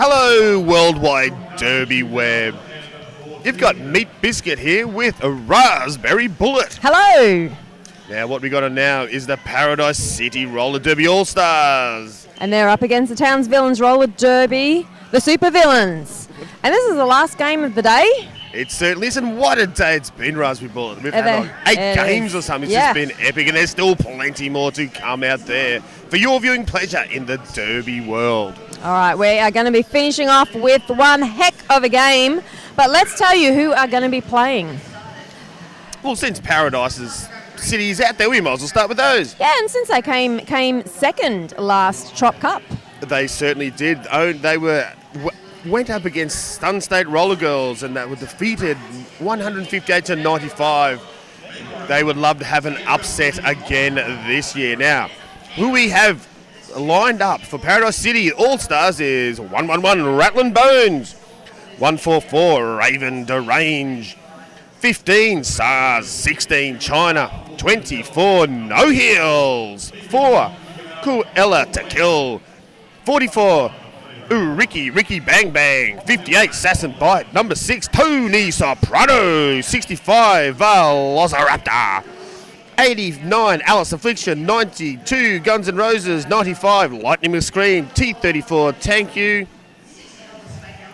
Hello, Worldwide Derby Web. You've got Meat Biscuit here with a Raspberry Bullet. Hello. Now, what we got on now is the Paradise City Roller Derby All-Stars. And they're up against the Towns Villains Roller Derby, the Super Villains. And this is the last game of the day. It certainly is, and what a day it's been, Raspberry Bullet. We've had like 8 games or something. It's just been epic, and there's still plenty more to come out there for your viewing pleasure in the Derby world. All right, we are going to be finishing off with one heck of a game, but let's tell you who are going to be playing. Well, since Paradise's City is out there, we might as well start with those. Yeah, and since they came second last Trop Cup. They certainly did. They went up against Stun State Roller Girls, and they were defeated 158 to 95. They would love to have an upset again this year. Now, who we have lined up for Paradise City All-Stars is 111 Rattlin' Bones, 144 Raven Derange, 15 SARS, 16 China, 24 No Heels, 4 Cruella to Kill, 44 Ricky Bang Bang, 58 Sass and Bite, number 6 Tony Soprano, 65 Velociraptor, 89 Alice Affliction, 92 Guns N' Roses, 95 Lightning McScream, T34 Thank You,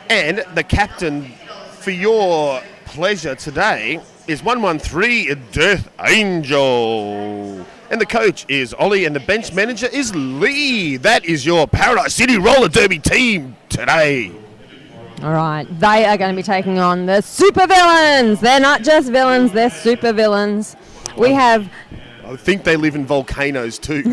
and the captain for your pleasure today is 113 Death Angel. And the coach is Ollie, and the bench manager is Lee. That is your Paradise City Roller Derby team today. All right, they are going to be taking on the Super Villains. They're not just villains, they're super villains. I think they live in volcanoes too.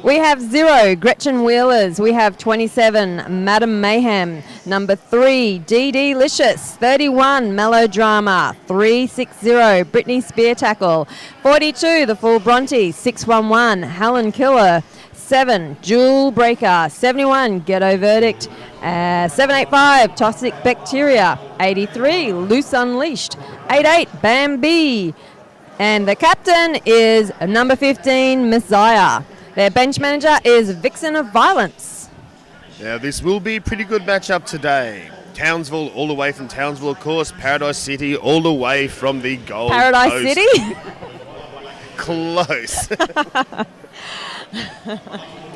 We have 0, Gretchen Wheelers. We have 27, Madam Mayhem. Number 3, DD Licious. 31, Melodrama. 360, Brittany Spear Tackle. 42, The Full Bronte. 611, Helen Killer. 7, Jewel Breaker. 71, Ghetto Verdict. 785, Toxic Bacteria. 83, Loose Unleashed. 88, Bambi. And the captain is number 15, Messiah. Their bench manager is Vixen of Violence. Now, this will be a pretty good matchup today. Townsville, all the way from Townsville, of course. Paradise City, all the way from the Gold Coast. Paradise City? Close.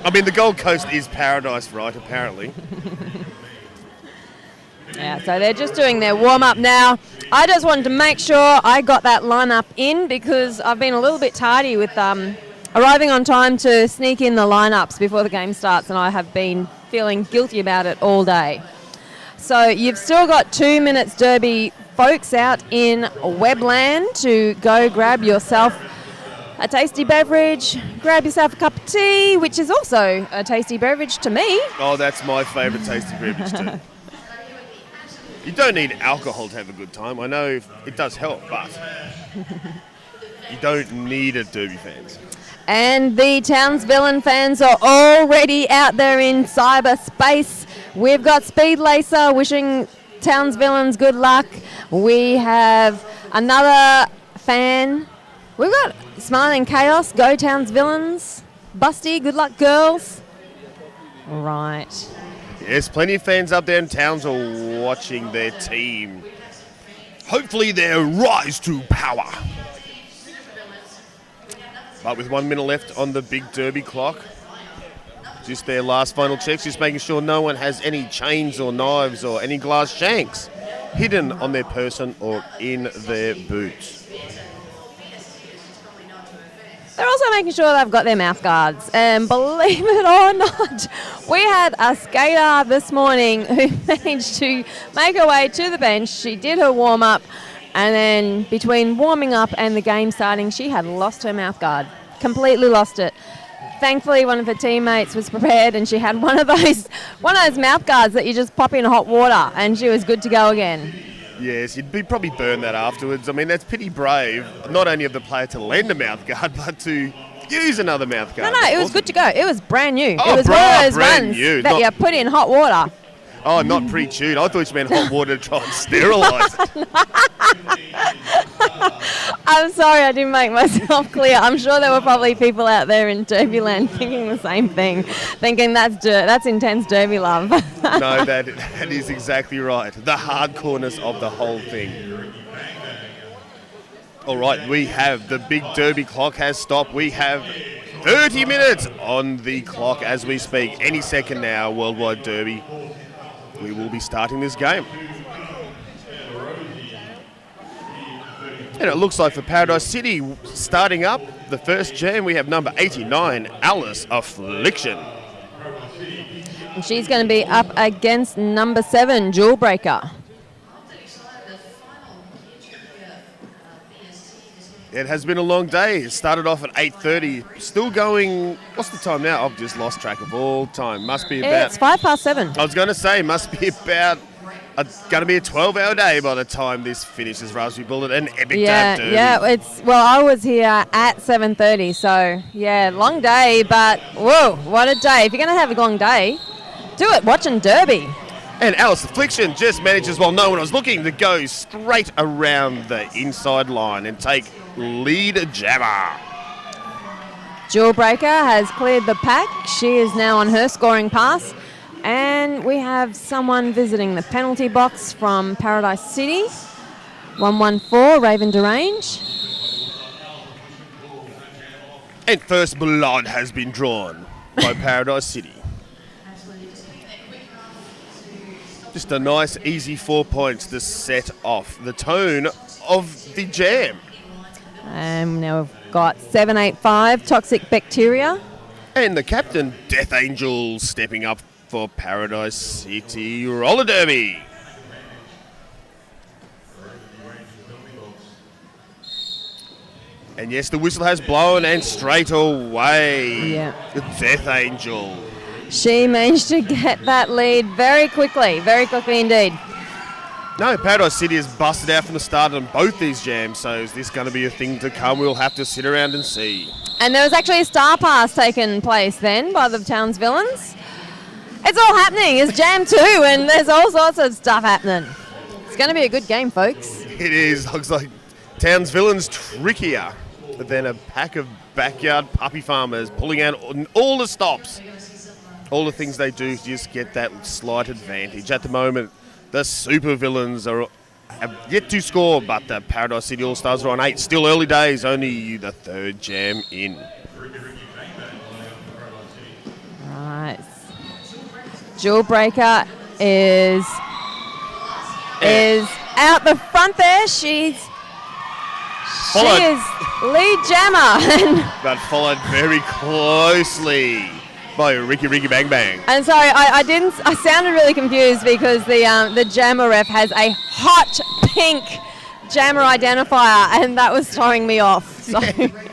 I mean, the Gold Coast is paradise, right, apparently. Yeah, so they're just doing their warm-up now. I just wanted to make sure I got that lineup in because I've been a little bit tardy with arriving on time to sneak in the lineups before the game starts, and I have been feeling guilty about it all day. So you've still got 2 minutes Derby folks out in Webland to go grab yourself a tasty beverage, grab yourself a cup of tea, which is also a tasty beverage to me. Oh, that's my favourite tasty beverage too. You don't need alcohol to have a good time. I know it does help, but you don't need it, Derby fans. And the Towns Villain fans are already out there in cyberspace. We've got Speed Lacer wishing Towns Villains good luck. We have another fan. We've got Smiling Chaos, Go Towns Villains. Busty, good luck, girls. Right. Yes, plenty of fans up there in Townsville watching their team. Hopefully their rise to power. But with 1 minute left on the big Derby clock, just their last final checks, just making sure no one has any chains or knives or any glass shanks hidden on their person or in their boots. They're also making sure they've got their mouth guards. And believe it or not, we had a skater this morning who managed to make her way to the bench. She did her warm-up, and then between warming up and the game starting, she had lost her mouth guard. Completely lost it. Thankfully, one of her teammates was prepared, and she had one of those mouth guards that you just pop in hot water, and she was good to go again. Yes, you'd probably burn that afterwards. I mean, that's pretty brave, not only of the player to lend a mouth guard, but to use another mouth guard. No, it was good to go. It was brand new. Oh, it was one of those ones that you put in hot water. Oh, not pre-chewed. I thought you meant hot water to try and sterilise it. I'm sorry, I didn't make myself clear. I'm sure there were probably people out there in Derby land thinking the same thing, thinking that's intense Derby love. No, that is exactly right. The hardcoreness of the whole thing. All right, we have the big Derby clock has stopped. We have 30 minutes on the clock as we speak. Any second now, Worldwide Derby, we will be starting this game. And it looks like for Paradise City, starting up the first jam, we have number 89, Alice Affliction. And she's going to be up against number 7, Jewel Breaker. It has been a long day. It started off at 8:30. Still going, what's the time now? I've just lost track of all time. Must be about... It's 7:05. I was going to say, must be about... going to be a 12-hour day by the time this finishes Raspberry Bullet and Epic Dab Derby. Yeah, I was here at 7:30, so yeah, long day, but whoa, what a day. If you're going to have a long day, do it watching Derby. And Alice Affliction just manages, while no one was looking, to go straight around the inside line and take lead jammer. Jewel Breaker has cleared the pack. She is now on her scoring pass. And we have someone visiting the penalty box from Paradise City. 114, Raven Derange. And first blood has been drawn by Paradise City. Just a nice, easy 4 points to set off the tone of the jam. Now we've got 785, Toxic Bacteria. And the captain, Death Angel, stepping up for Paradise City Roller Derby. And yes, the whistle has blown, and straight away, the Death Angel. She managed to get that lead very quickly indeed. No, Paradise City has busted out from the start on both these jams, so is this going to be a thing to come? We'll have to sit around and see. And there was actually a star pass taken place then by the town's villains. It's all happening. It's Jam 2 and there's all sorts of stuff happening. It's going to be a good game, folks. It is. Looks like Town's Villains trickier than a pack of backyard puppy farmers pulling out all the stops. All the things they do to just get that slight advantage. At the moment, the super villains have yet to score, but the Paradise City All-Stars are on 8. Still early days, only the third jam in. Right. Jewel Breaker is out the front there. She is lead jammer. But followed very closely by Ricky Bang Bang. And sorry, I sounded really confused because the jammer ref has a hot pink jammer identifier, and that was throwing me off. So.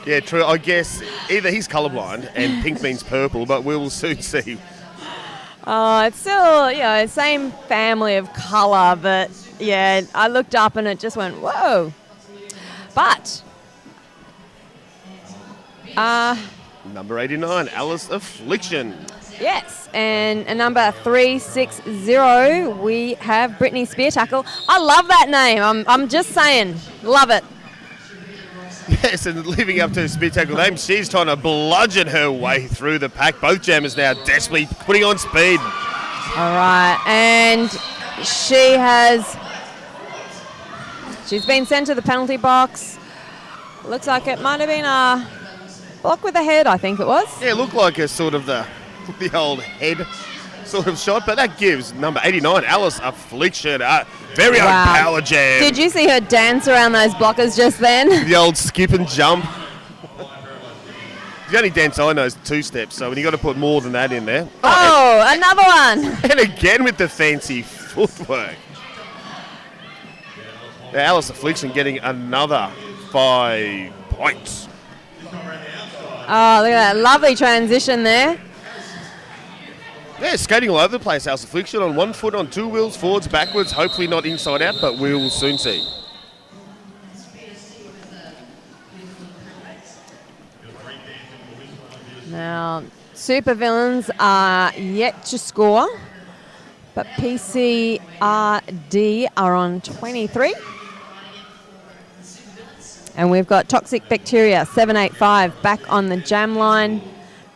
Yeah, true. I guess either he's colourblind and pink means purple, but we will soon see. It's still, same family of colour, but yeah, I looked up and it just went, whoa. But, number 89, Alice Affliction. Yes, and a number 360, we have Brittany Spear Tackle. I love that name. I'm just saying, love it. Yes, and living up to Spear Tackle name, she's trying to bludgeon her way through the pack. Both jammers now desperately putting on speed. All right, and she's been sent to the penalty box. Looks like it might have been a block with the head, I think it was. Yeah, it looked like a sort of the old head sort of shot, but that gives number 89, Alice Affliction, a very own power jam. Did you see her dance around those blockers just then? The old skip and jump. The only dance I know is 2 steps, so when you got to put more than that in there. Another one. And again with the fancy footwork. Now, Alice Affliction getting another 5 points. Oh, look at that lovely transition there. Yeah, skating all over the place. Alice Affliction on 1 foot, on 2 wheels, forwards, backwards. Hopefully not inside out, but we will soon see. Now, super villains are yet to score. But PCRD are on 23. And we've got Toxic Bacteria, 785, back on the jam line.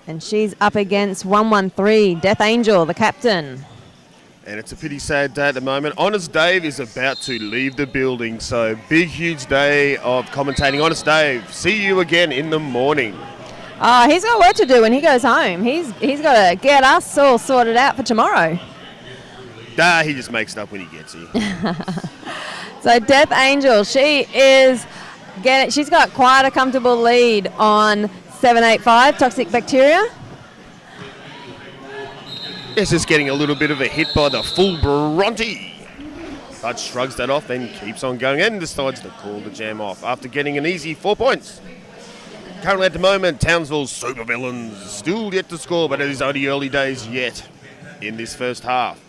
And she's up against 113, Death Angel, the captain. And it's a pretty sad day at the moment. Honest Dave is about to leave the building, so big, huge day of commentating. Honest Dave, see you again in the morning. Oh, he's got work to do when he goes home. He's got to get us all sorted out for tomorrow. He just makes it up when he gets here. So Death Angel, she's got quite a comfortable lead on 785, Toxic Bacteria. It's just getting a little bit of a hit by the full Bronte. But shrugs that off, then keeps on going and decides to call the jam off after getting an easy 4 points. Currently at the moment, Townsville's Supervillains still yet to score, but it is only early days yet in this first half.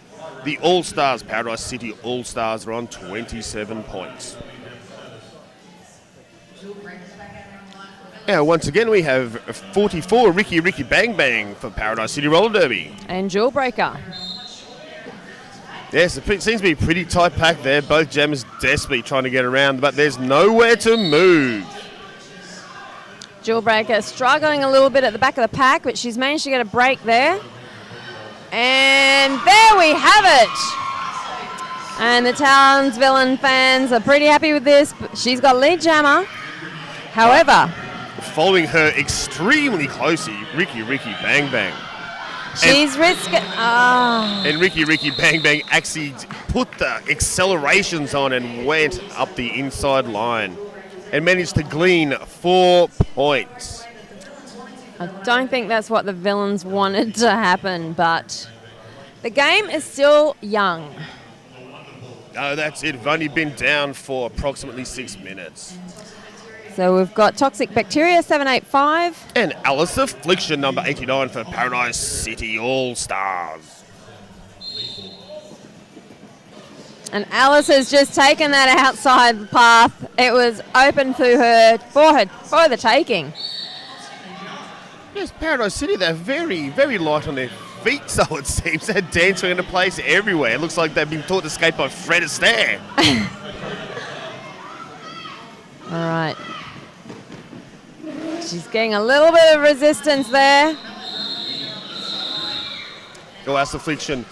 The All-Stars, Paradise City All-Stars, are on 27 points. Now, once again, we have 44 Ricky Bang Bang for Paradise City Roller Derby. And Jewel Breaker. Yes, it seems to be a pretty tight pack there. Both jammers desperately trying to get around, but there's nowhere to move. Jewel Breaker struggling a little bit at the back of the pack, but she's managed to get a break there. And there we have it. And the Townsville fans are pretty happy with this. But she's got lead jammer. However, following her extremely closely, Ricky Bang Bang. She's risking. And Ricky Bang Bang actually put the accelerations on and went up the inside line and managed to glean 4 points. I don't think that's what the Villains wanted to happen, but the game is still young. No, that's it. We've only been down for approximately 6 minutes. So we've got Toxic Bacteria, 785. And Alice Affliction, number 89 for Paradise City All-Stars. And Alice has just taken that outside path. It was open for the taking. Yes, Paradise City, they're very, very light on their feet, so it seems. They're dancing into place everywhere. It looks like they've been taught to skate by Fred Astaire. All right. She's getting a little bit of resistance there. Alice Affliction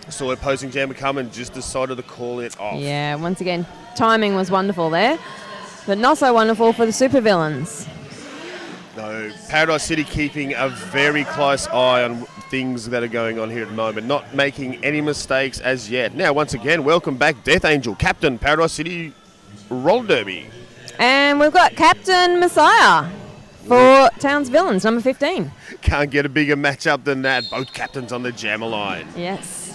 saw opposing jammer come and just decided to call it off. Yeah, once again, timing was wonderful there, but not so wonderful for the Supervillains. No, Paradise City keeping a very close eye on things that are going on here at the moment, not making any mistakes as yet. Now, once again, welcome back Death Angel, Captain, Paradise City Roller Derby. And we've got Captain Messiah for Townsville, number 15. Can't get a bigger matchup than that. Both captains on the jammer line. Yes.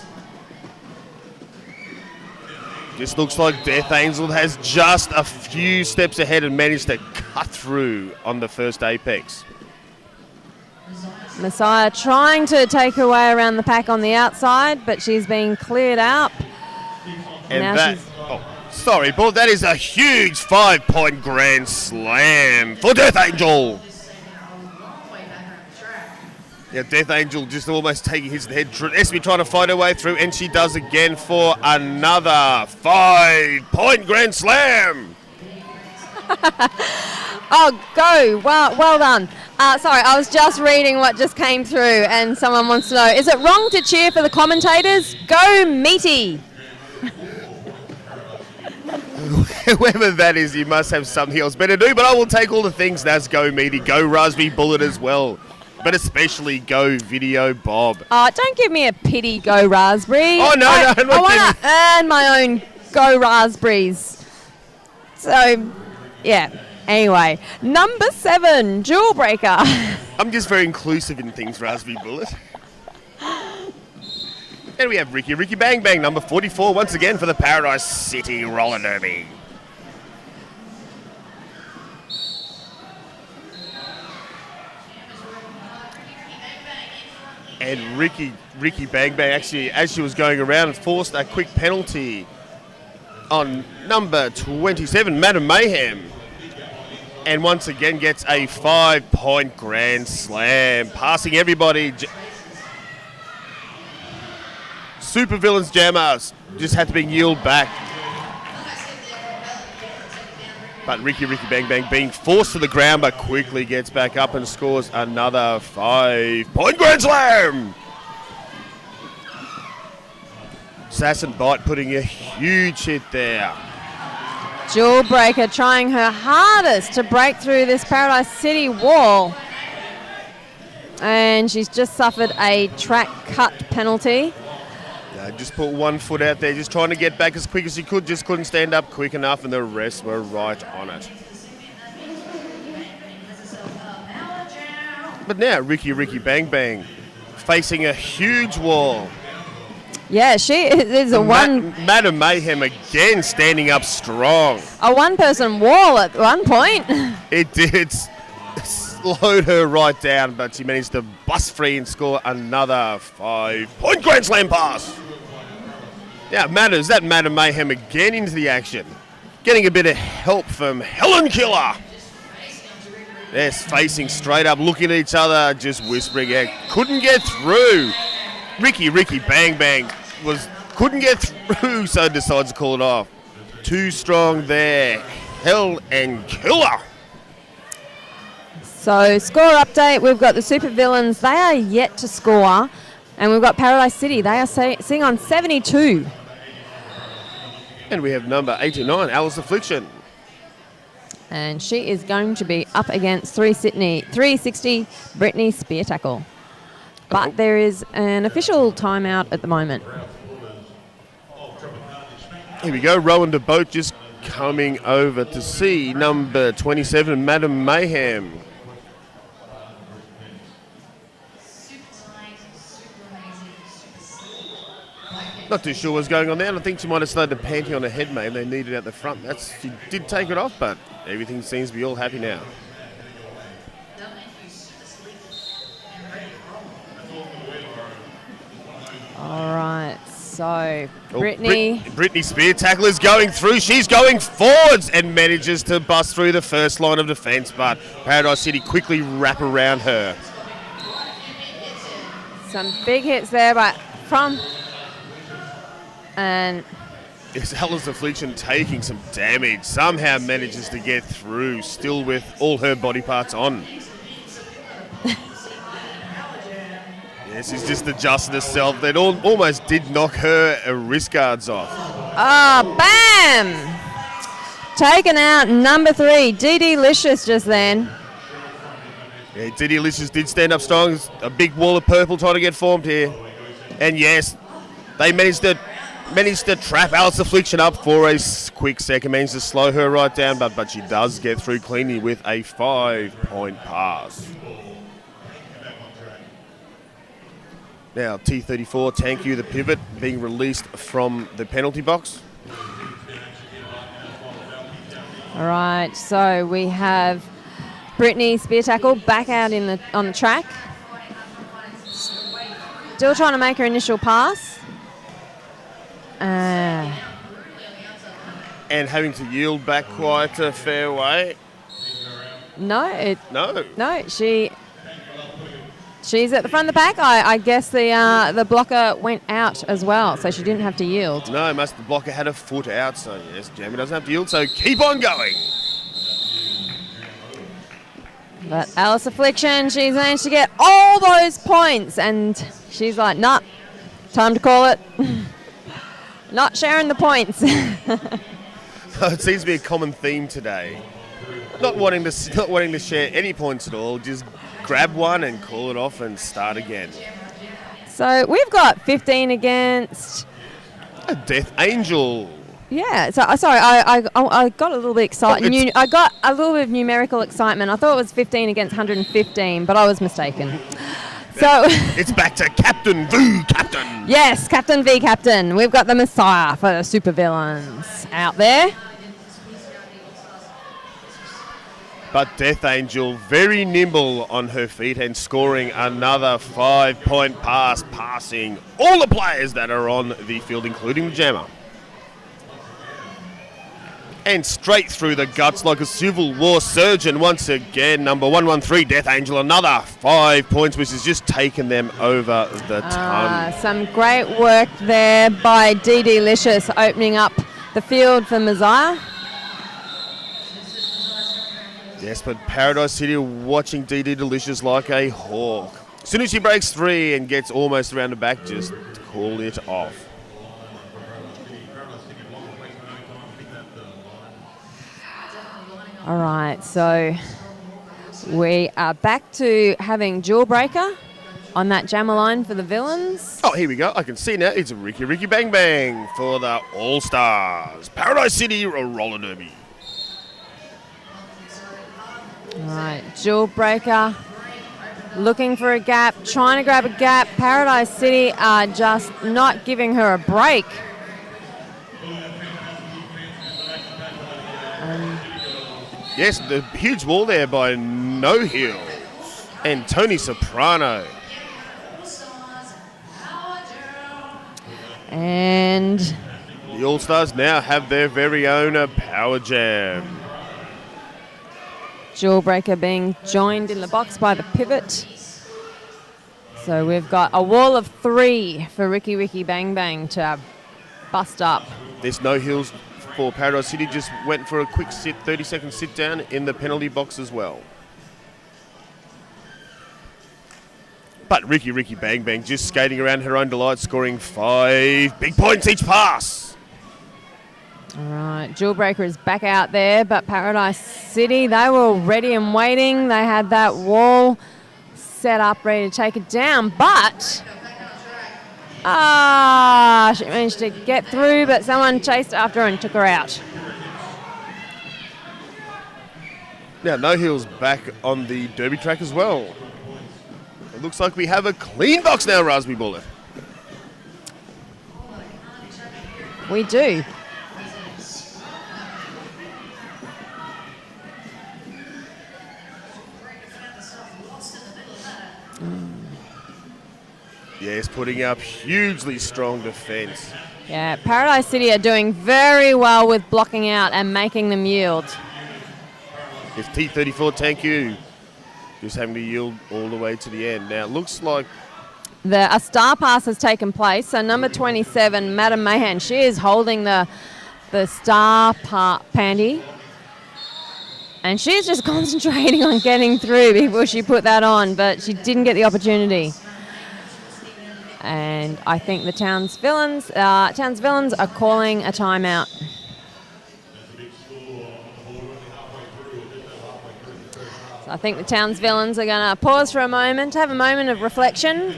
This looks like Death Angel has just a few steps ahead and managed to cut through on the first apex. Messiah trying to take her way around the pack on the outside, but she's being cleared out. And sorry, Paul, that is a huge 5-point grand slam for Death Angel. Yeah, Death Angel just almost taking his head. Esme trying to fight her way through, and she does again for another 5-point grand slam. Oh, go. Well done. Sorry, I was just reading what just came through, and someone wants to know, is it wrong to cheer for the commentators? Go Meaty. Whoever that is, you must have something else better to do, but I will take all the things. That's Go Meaty, Go Raspberry Bullet as well. But especially Go Video Bob. Don't give me a pity Go Raspberry. Oh, no, I want to earn my own Go Raspberries. So, yeah. Anyway, number 7, Jewel Breaker. I'm just very inclusive in things, Raspberry Bullet. And we have Ricky Bang Bang, number 44, once again for the Paradise City Roller Derby. And Ricky Bang Bang actually, as she was going around, forced a quick penalty on number 27, Madam Mayhem. And once again gets a 5-point grand slam, passing everybody. Super Villains jammers just had to be yield back. But Ricky Bang Bang being forced to the ground but quickly gets back up and scores another 5-point Grand Slam. Sass and Bite putting a huge hit there. Jewel Breaker trying her hardest to break through this Paradise City wall. And she's just suffered a track cut penalty. Just put one foot out there, just trying to get back as quick as she could, just couldn't stand up quick enough, and the rest were right on it. But now Ricky Bang Bang facing a huge wall. Yeah, she is Madam Mayhem again standing up strong. A one-person wall at one point. It did slowed her right down, but she managed to bust free and score another 5-point Grand Slam pass. Now matters that Madam Mayhem again into the action, getting a bit of help from Helen Killer. They're facing straight up, looking at each other, just whispering out. Couldn't get through. Ricky Bang Bang couldn't get through, so decides to call it off. Too strong there, Hell and Killer. So score update, we've got the Super Villains, they are yet to score, and we've got Paradise City, they are sitting on 72. And we have number 89, Alice Affliction. And she is going to be up against 360 Brittany Spear Tackle. But there is an official timeout at the moment. Here we go, Rowan DeBoat just coming over to see number 27, Madam Mayhem. Not too sure what's going on there. I think she might have slowed the panty on her head, mate. They needed it at the front. She did take it off, but everything seems to be all happy now. All right, so Brittany. Brittany Spear Tackle is going through. She's going forwards and manages to bust through the first line of defence, but Paradise City quickly wrap around her. Some big hits there, but from... And It's Alice Affliction taking some damage. Somehow manages to get through, still with all her body parts on. Yes, she's just adjusted herself. That almost did knock her wrist guards off. oh, bam! Taken out number 3, DD Licious just then. Yeah, DD Licious did stand up strong. A big wall of purple trying to get formed here. And yes, they managed to trap Alice Affliction up for a quick second. Managed to slow her right down, but she does get through cleanly with a 5-point pass. Now T34, Thank You, the pivot, being released from the penalty box. All right, so we have Brittany Spear Tackle back out on the track. Still trying to make her initial pass. And having to yield back quite a fair way. No. She's at the front of the pack. I guess the blocker went out as well, so she didn't have to yield. No, the blocker had a foot out, so yes, Jamie doesn't have to yield, so keep on going. But Alice Affliction, she's managed to get all those points, and she's like, nah, time to call it. Not sharing the points. It seems to be a common theme today. Not wanting to share any points at all, just grab one and call it off and start again. So we've got 15 against... A Death Angel. Yeah, so sorry, I got a little bit excited. I got a little bit of numerical excitement. I thought it was 15 against 115, but I was mistaken. So it's back to Captain V Captain. Yes, Captain V Captain. We've got the Messiah for the supervillains out there. But Death Angel very nimble on her feet and scoring another 5-point pass, passing all the players that are on the field, including the jammer. And straight through the guts like a Civil War surgeon once again. Number 113, Death Angel, another 5 points, which has just taken them over the ton. Some great work there by DD Licious, opening up the field for Messiah. Yes, but Paradise City watching DD Delicious like a hawk. As soon as she breaks 3 and gets almost around the back, just call it off. All right, so we are back to having Jawbreaker on that jammer line for the Villains. Oh, here we go. I can see now. It's a Ricky Bang Bang for the All-Stars. Paradise City Roller Derby. All right, Jawbreaker looking for a gap, trying to grab a gap. Paradise City are just not giving her a break. Yes, the huge wall there by No Heels and Tony Soprano. And the All-Stars now have their very own Power Jam. Jawbreaker being joined in the box by the pivot. So we've got a wall of 3 for Ricky Bang Bang to bust up. There's No Heels for Paradise City, just went for a quick 30-second sit down in the penalty box as well. But Ricky Bang Bang just skating around her own delight, scoring 5 big points each pass. All right, Jawbreaker is back out there, but Paradise City, they were ready and waiting. They had that wall set up, ready to take it down, but she managed to get through, but someone chased after her and took her out. Now, No Heels back on the derby track as well. It looks like we have a clean box now, Raspberry Bullet. We do. Yes, putting up hugely strong defence. Yeah, Paradise City are doing very well with blocking out and making them yield. It's T34, thank you. Just having to yield all the way to the end. Now, it looks like A star pass has taken place. So number 27, Madam Mahan, she is holding the star panty. And she's just concentrating on getting through before she put that on, but she didn't get the opportunity. And I think the Towns Villains are calling a timeout. So I think the Towns Villains are going to pause for a moment, have a moment of reflection,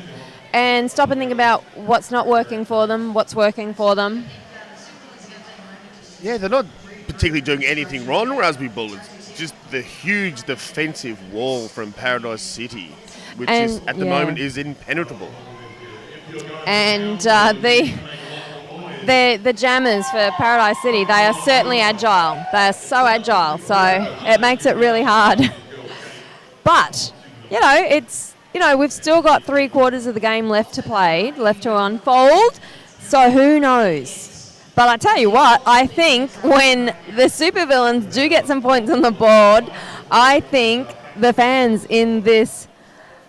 and stop and think about what's not working for them, what's working for them. Yeah, they're not particularly doing anything wrong, Raspberry Bullets. Just the huge defensive wall from Paradise City, which is at the moment is impenetrable. And the jammers for Paradise City, they are certainly agile. They are so agile, so it makes it really hard. But, we've still got 3/4 of the game left to play, left to unfold, so who knows? But I tell you what, I think when the supervillains do get some points on the board, I think the fans in this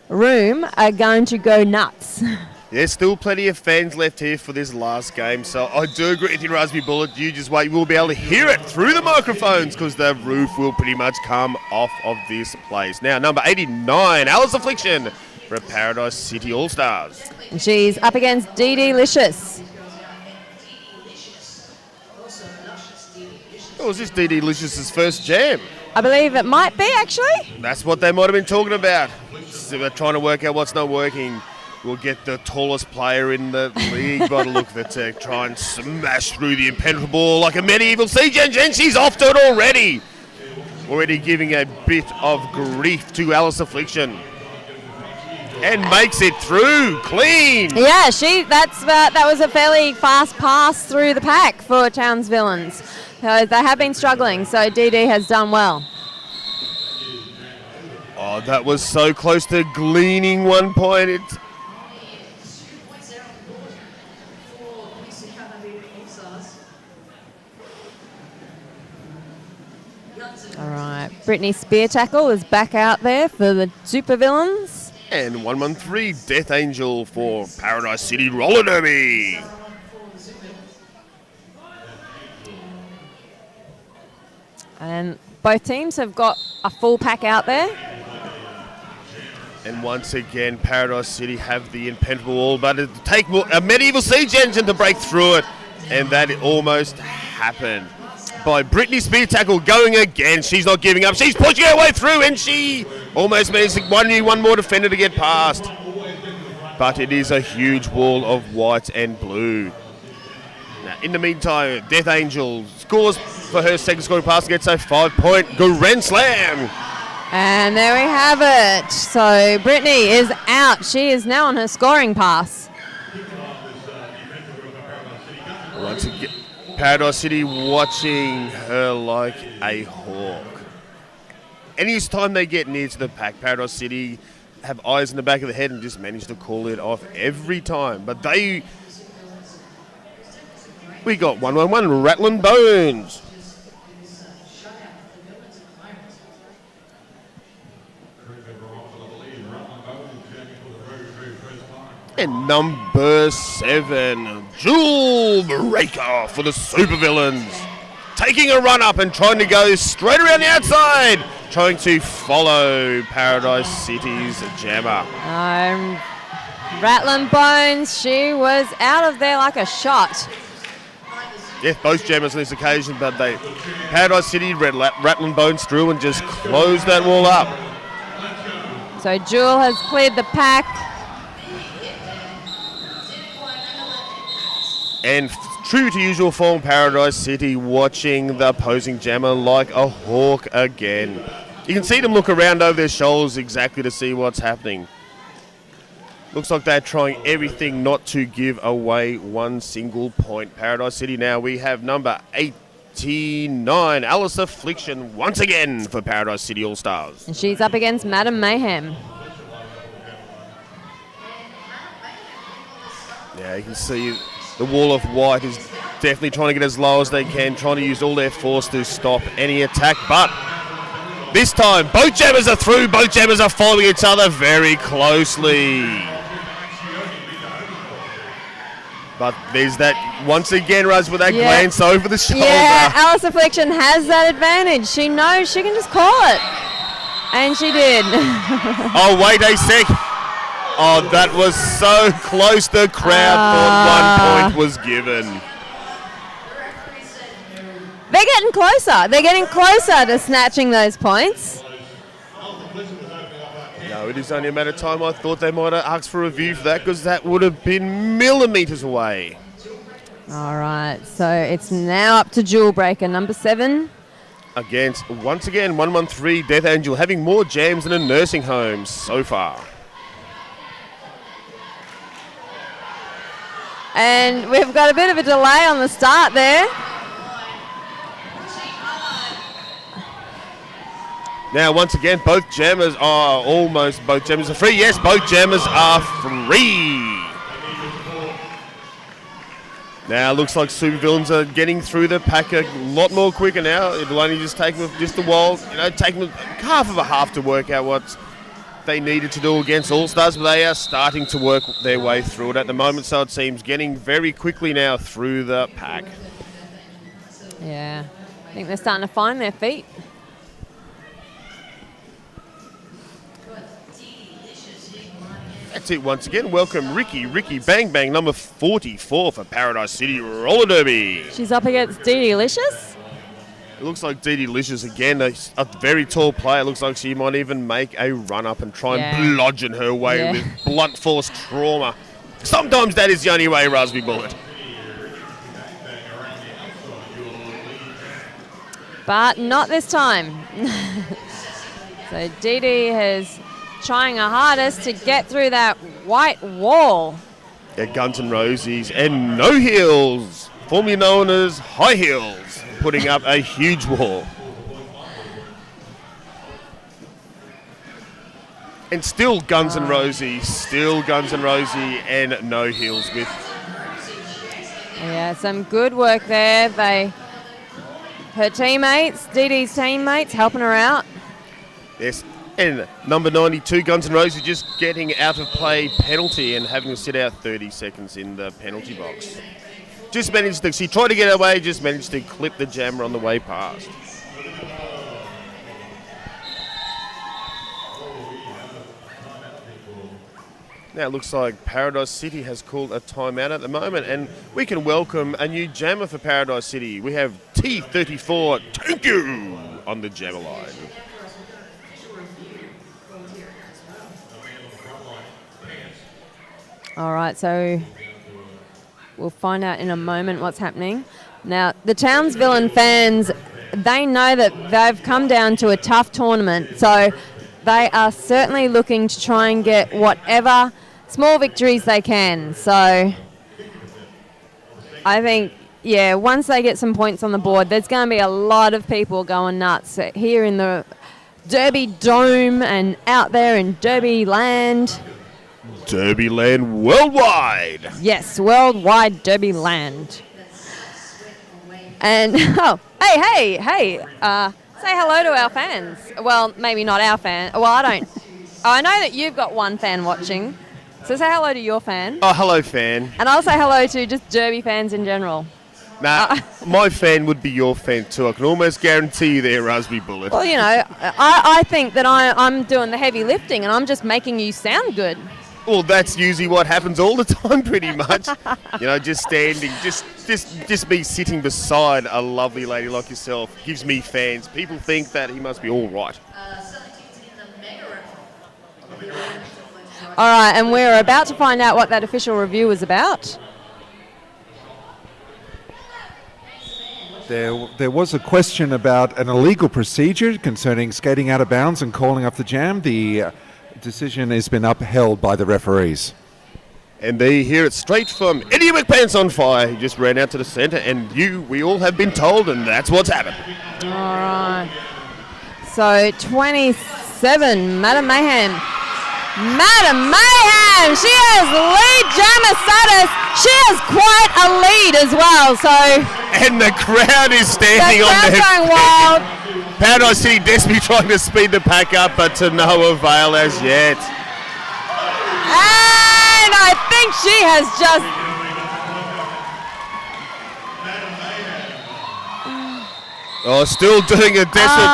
room are going to go nuts. There's still plenty of fans left here for this last game, so I do agree with you, Raspberry Bullet. You just wait. We'll be able to hear it through the microphones because the roof will pretty much come off of this place. Now, number 89, Alice Affliction for Paradise City All-Stars. And she's up against DD Licious. Oh, was this DD Licious's first jam? I believe it might be, actually. That's what they might have been talking about. So they're trying to work out what's not working. We'll get the tallest player in the league by the look of it to try and smash through the impenetrable ball like a medieval siege engine. She's off to it already. Already giving a bit of grief to Alice Affliction. And makes it through clean. Yeah, that was a fairly fast pass through the pack for Towns Villains. They have been struggling, so DD has done well. Oh, that was so close to gleaning 1 point. All right. Brittany Spear Tackle is back out there for the Supervillains. And 113 Death Angel for Paradise City Roller Derby. And both teams have got a full pack out there. And once again, Paradise City have the impenetrable wall, but it take a medieval siege engine to break through it. And that almost happened. By Brittany Spear Tackle going again. She's not giving up. She's pushing her way through, and she almost managed one more defender to get past. But it is a huge wall of white and blue. Now, in the meantime, Death Angel scores for her second scoring pass, gets a 5-point Grand Slam. And there we have it. So Brittany is out. She is now on her scoring pass. Once again, Paradise City watching her like a hawk. Any time they get near to the pack, Paradise City have eyes in the back of the head and just manage to call it off every time. But we got 111 Rattling Bones. And number 7, Jewel Breaker for the Supervillains. Taking a run up and trying to go straight around the outside. Trying to follow Paradise City's Jammer. Rattling Bones, she was out of there like a shot. Yes, both Jammers on this occasion, but Paradise City Rattling Bones through and just closed that wall up. So Jewel has cleared the pack. And true to usual form, Paradise City watching the opposing Jammer like a hawk again. You can see them look around over their shoulders exactly to see what's happening. Looks like they're trying everything not to give away one single point. Paradise City now, we have number 89, Alice Affliction, once again for Paradise City All-Stars. And she's up against Madam Mayhem. Yeah, you can see the wall of white is definitely trying to get as low as they can, trying to use all their force to stop any attack. But this time, both Jammers are through. Both Jammers are following each other very closely. But there's that, once again, Raz, with that glance over the shoulder. Yeah, Alice Affliction has that advantage. She knows she can just call it. And she did. Oh, wait a sec. Oh, that was so close. The crowd thought 1 point was given. They're getting closer. They're getting closer to snatching those points. No, it is only a matter of time. I thought they might have asked for a review for that because that would have been millimetres away. All right, so it's now up to Jewel Breaker, number 7. Against, once again, 113 Death Angel, having more jams than a nursing home so far. And we've got a bit of a delay on the start there. Now, once again, both jammers are free. Yes, both jammers are free. Now, looks like Supervillains are getting through the pack a lot more quicker now. It'll only just take them just a while, take them half of a half to work out what they needed to do against All-Stars, but they are starting to work their way through it at the moment, so it seems getting very quickly now through the pack. Yeah, I think they're starting to find their feet. That's it once again. Welcome Ricky Bang Bang, number 44 for Paradise City Roller Derby. She's up against Dee Delicious. It looks like Dee Delicious again, a very tall player. It looks like she might even make a run up and try and bludgeon her way with blunt force trauma. Sometimes that is the only way, Raspberry Bullet. But not this time. So Dee Dee is trying her hardest to get through that white wall. Yeah, Guns N' Roses and No Heels, formerly known as High Heels, putting up a huge wall. And still Guns N' Roses, and No Heels with. Yeah, some good work there. They her teammates, Dee Dee's teammates, helping her out. Yes, and number 92, Guns N' Roses, just getting out of play penalty and having to sit out 30 seconds in the penalty box. Just managed to, she tried to get away, just managed to clip the jammer on the way past. Now it looks like Paradise City has called a timeout at the moment, and we can welcome a new jammer for Paradise City. We have T34 Thank You on the jammer line. All right, so we'll find out in a moment what's happening. Now, the Townsville fans, they know that they've come down to a tough tournament, so they are certainly looking to try and get whatever small victories they can. So I think, yeah, once they get some points on the board, there's going to be a lot of people going nuts here in the Derby Dome and out there in Derby Land. Derby Land worldwide. Yes, worldwide Derby Land. And, oh, hey, say hello to our fans. Well, maybe not our fan. Well, I don't. Oh, I know that you've got one fan watching. So say hello to your fan. Oh, hello, fan. And I'll say hello to just Derby fans in general. Nah, my fan would be your fan too. I can almost guarantee you there, Raspberry Bullet. Well, you know, I think that I'm doing the heavy lifting and I'm just making you sound good. Well, that's usually what happens all the time, pretty much. You know, just standing, just me sitting beside a lovely lady like yourself gives me fans. People think that he must be all right. All right, and we're about to find out what that official review was about. There was a question about an illegal procedure concerning skating out of bounds and calling off the jam. The decision has been upheld by the referees. And they hear it straight from Eddie McPants on Fire. He just ran out to the centre, and we all have been told, and that's what's happened. All right. So 27, Madam Mayhem. Madam Mayhem! She has lead jammer status. She has quite a lead as well, so... And the crowd is standing on their feet. Going wild. Paradise City desperately trying to speed the pack up, but to no avail as yet. And I think she has just... Oh, still doing a desperate...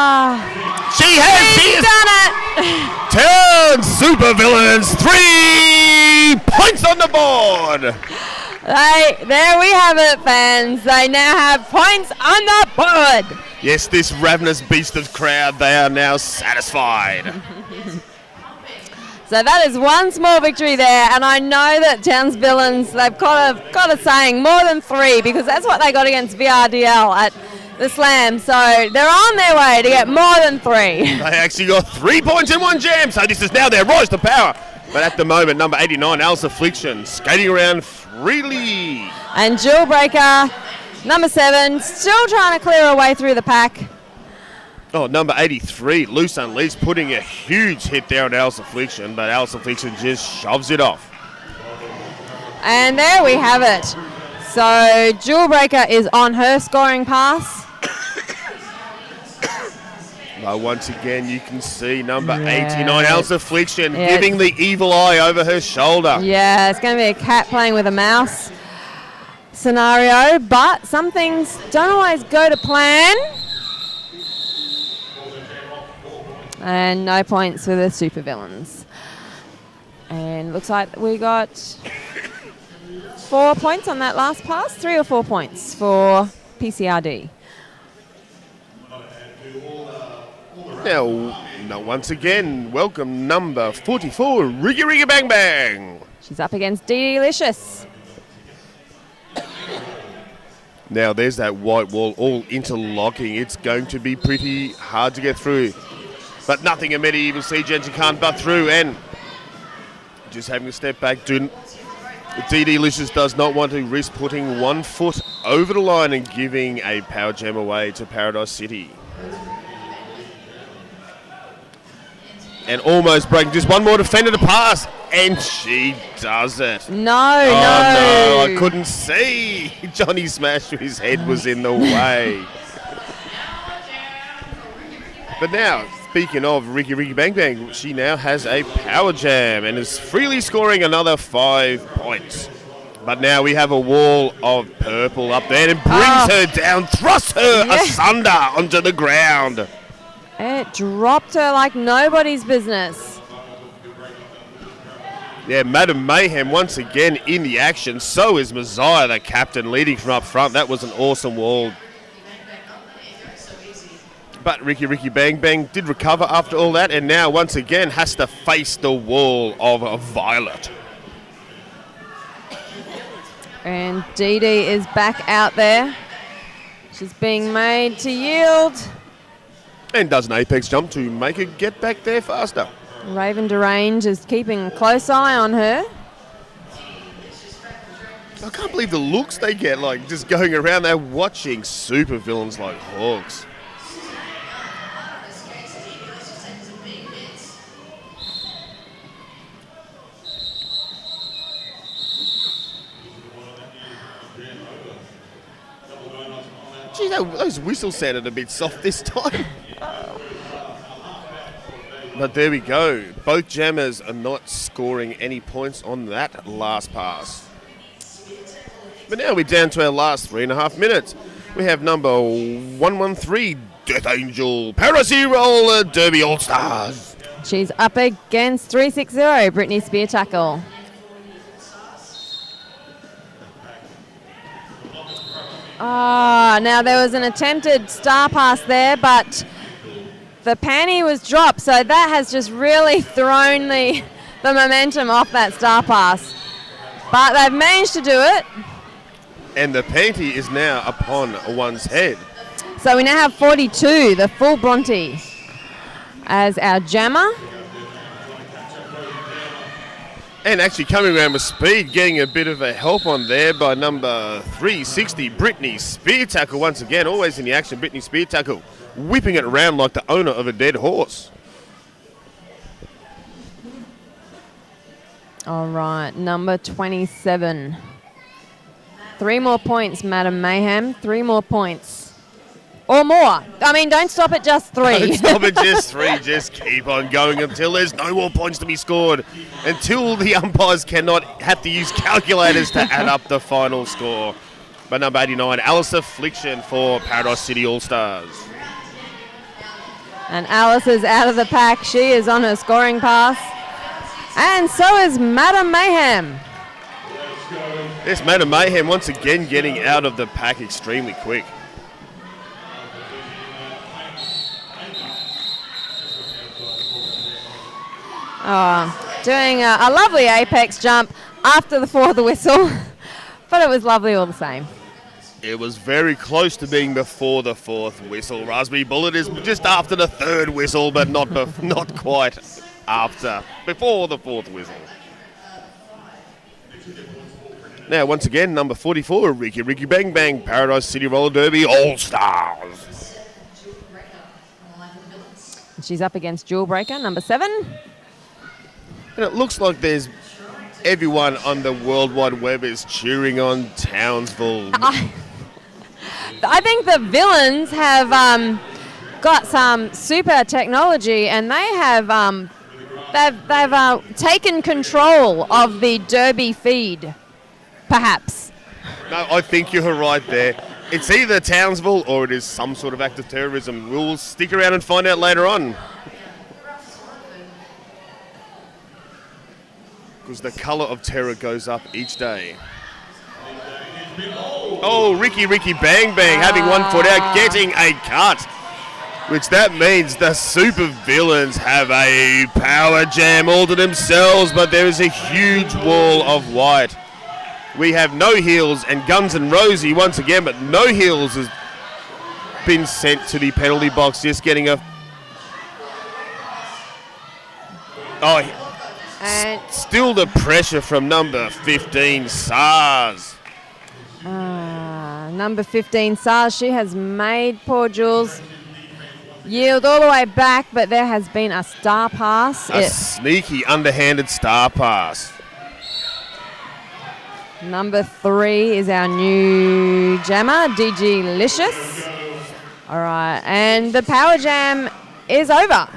She's done it! Town Super Villains, 3 points on the board! There we have it, fans. They now have points on the board. Yes, this ravenous beast of crowd, they are now satisfied. So that is one small victory there, and I know that Towns Villains, they've got a saying, more than 3, because that's what they got against VRDL at the Slam. So they're on their way to get more than 3. They actually got 3 points in one jam, so this is now their rise to power. But at the moment, number 89, Alice Affliction, skating around freely. And Jewel Breaker, number 7, still trying to clear her way through the pack. Oh, number 83, Loose Unleashed, putting a huge hit there on Alice Affliction, but Alice Affliction just shoves it off. And there we have it. So Jewel Breaker is on her scoring pass. Once again, you can see number 89, Alice Affliction, giving the evil eye over her shoulder. Yeah, it's going to be a cat playing with a mouse scenario, but some things don't always go to plan. And no points for the supervillains. And looks like we got 4 points on that last pass, 3 or 4 points for PCRD. Now, once again, welcome number 44, Riggy Riggy Bang Bang. She's up against Dee Delicious. Now, there's that white wall all interlocking. It's going to be pretty hard to get through. But nothing a medieval siege engine can't butt through, and just having to step back. DD Licious does not want to risk putting 1 foot over the line and giving a power jam away to Paradise City. And almost breaking, just one more defender to pass, and she does it. No, I couldn't see. Johnny Smash, his head was in the way. But now, speaking of Ricky Bang Bang, she now has a power jam and is freely scoring another 5 points. But now we have a wall of purple up there and brings her down, thrusts her asunder onto the ground. It dropped her like nobody's business. Yeah, Madam Mayhem once again in the action. So is Messiah, the captain, leading from up front. That was an awesome wall. But Ricky Bang Bang did recover after all that and now once again has to face the wall of Violet. And Dee Dee is back out there. She's being made to yield. And does an apex jump to make her get back there faster. Raven Derange is keeping a close eye on her. I can't believe the looks they get, like just going around there watching super villains like hawks. Gee, those whistles sounded a bit soft this time. But there we go. Both jammers are not scoring any points on that last pass. But now we're down to our last 3.5 minutes. We have number 113, Death Angel, Parasy Roller Derby All-Stars. She's up against 360, Brittany Spear Tackle. Now there was an attempted star pass there, but the panty was dropped, so that has just really thrown the momentum off that star pass. But they've managed to do it. And the panty is now upon one's head. So we now have 42, the full Bronte, as our jammer. And actually coming around with speed, getting a bit of a help on there by number 360, Brittany Spear Tackle once again, always in the action, Brittany Spear Tackle, whipping it around like the owner of a dead horse. All right, number 27. 3 more points, Madam Mayhem, 3 more points. Or more. I mean, don't stop at just 3. Don't stop at just 3. Just keep on going until there's no more points to be scored. Until the umpires cannot have to use calculators to add up the final score. But number 89, Alice Affliction for Paradise City All-Stars. And Alice is out of the pack. She is on her scoring pass. And so is Madam Mayhem. Yes, Madam Mayhem once again getting out of the pack extremely quick. Doing a lovely apex jump after the 4th whistle, but it was lovely all the same. It was very close to being before the 4th whistle. Raspberry Bullet is just after the 3rd whistle, but not quite after, before the 4th whistle. Now, once again, number 44, Ricky Bang Bang, Paradise City Roller Derby All-Stars. She's up against Jewel Breaker, number 7. And it looks like there's everyone on the World Wide Web is cheering on Townsville. I think the Villians have got some super technology, and they have they've taken control of the Derby feed, perhaps. No, I think you're right there. It's either Townsville or it is some sort of act of terrorism. We'll stick around and find out later on. Because the colour of terror goes up each day. Oh, Ricky Bang Bang having one foot out, getting a cut. Which that means the super villains have a power jam all to themselves, but there is a huge wall of white. We have No Heels and Guns N' Rosy once again, but No Heels has been sent to the penalty box, just getting a... And still the pressure from number 15, SARS. Number 15, SARS, she has made poor Jules yield all the way back, but there has been a star pass. A sneaky underhanded star pass. Number 3 is our new jammer, DG Licious. All right, and the power jam is over,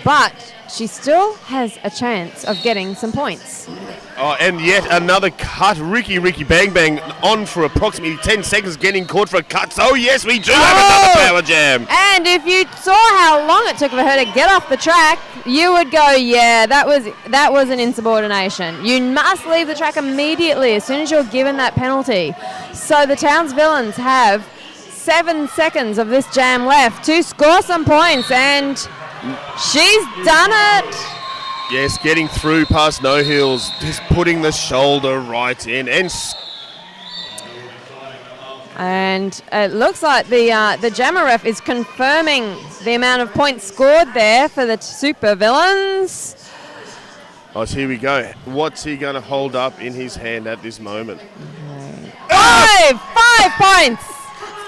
but she still has a chance of getting some points. Oh, and yet another cut. Ricky Bang Bang on for approximately 10 seconds, getting caught for a cut. So yes, we do have another power jam. And if you saw how long it took for her to get off the track, you would go, yeah, that was an insubordination. You must leave the track immediately as soon as you're given that penalty. So the Towns Villains have 7 seconds of this jam left to score some points, and she's done it. Yes, getting through past No Heels, just putting the shoulder right in. And it looks like the Jammer ref is confirming the amount of points scored there for the Super Villains. Oh, so here we go. What's he going to hold up in his hand at this moment? 5 points.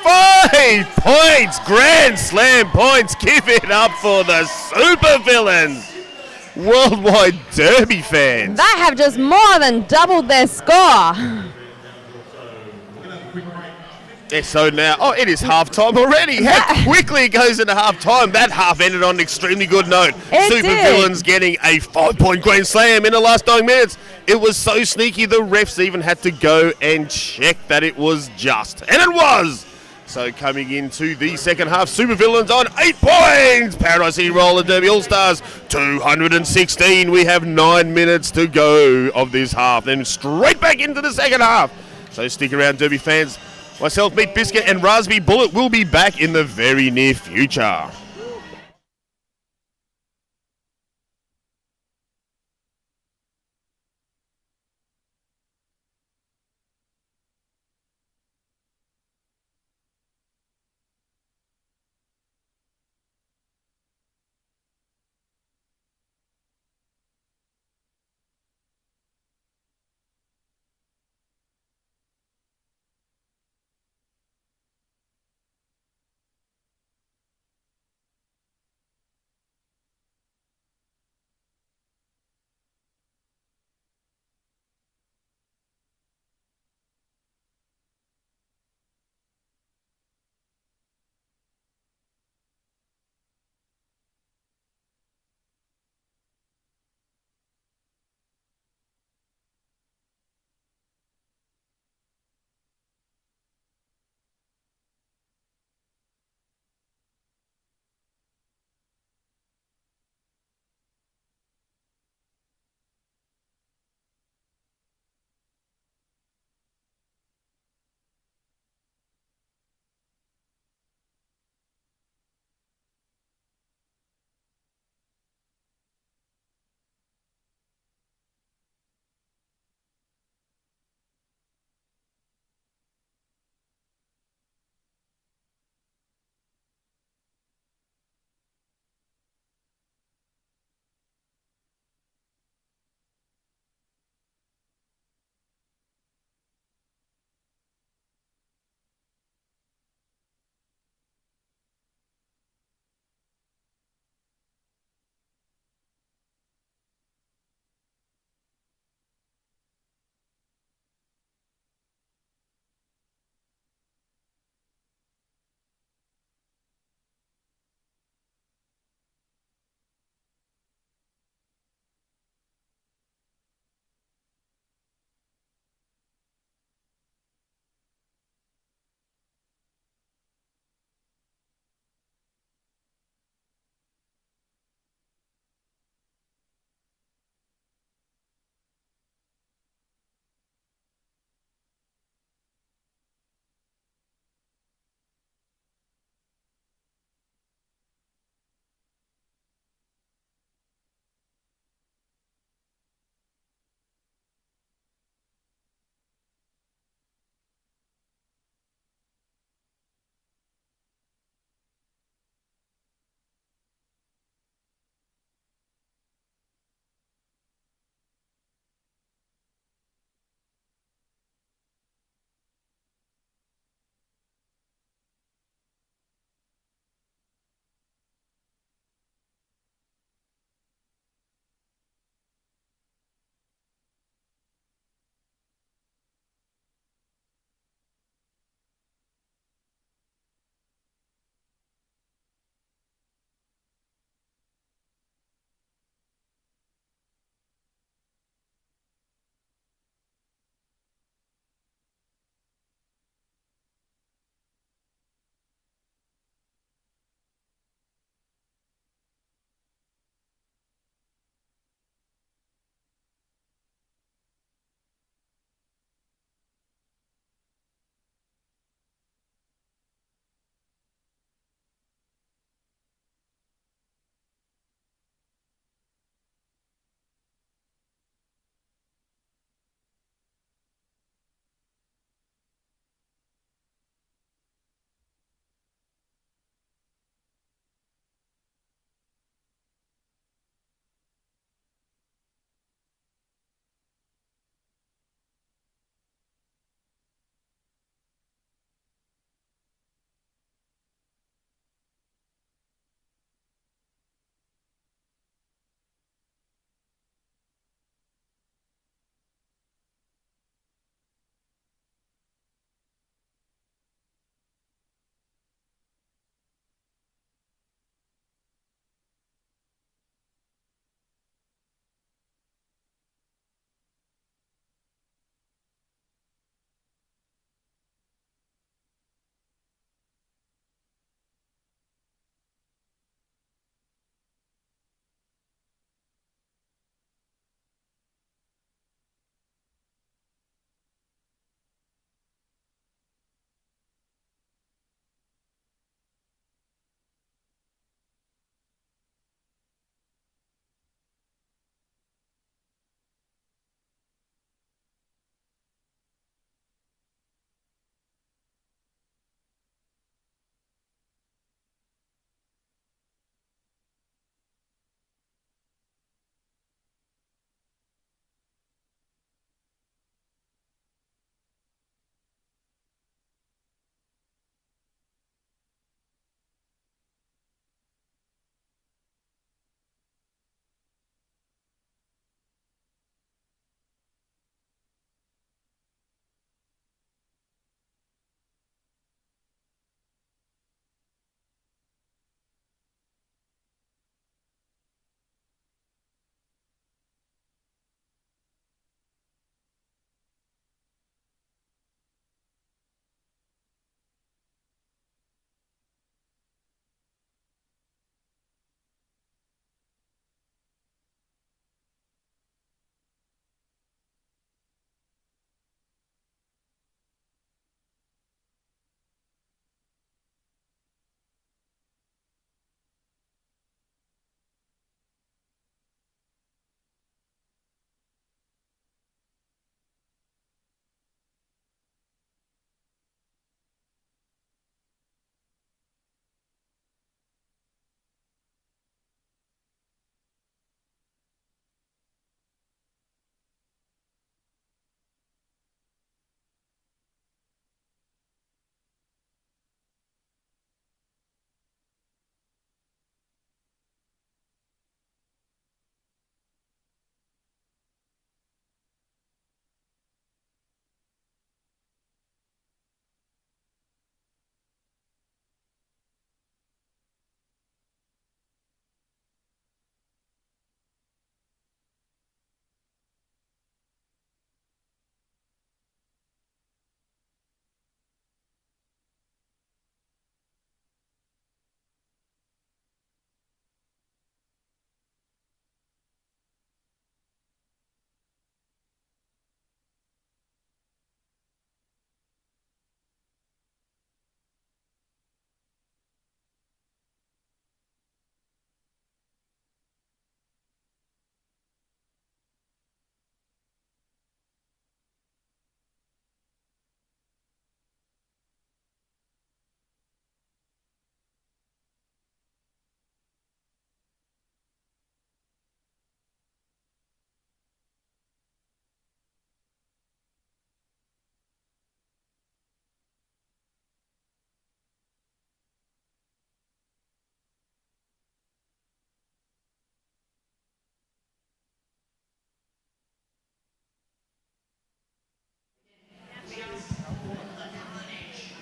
5 points! Grand Slam points! Give it up for the Super Villains! Worldwide Derby fans. They have just more than doubled their score. Yeah, so now, it is half-time already. How quickly it goes into half-time. That half ended on an extremely good note. Super Villains getting a 5-point Grand Slam in the last 9 minutes. It was so sneaky, the refs even had to go and check that it was just. And it was! So coming into the second half, Super Villains on 8 points. Paradise City Roller Derby All-Stars 216. We have 9 minutes to go of this half. Then straight back into the second half. So stick around, Derby fans. Myself, Meat Biscuit and Raspberry Bullet will be back in the very near future.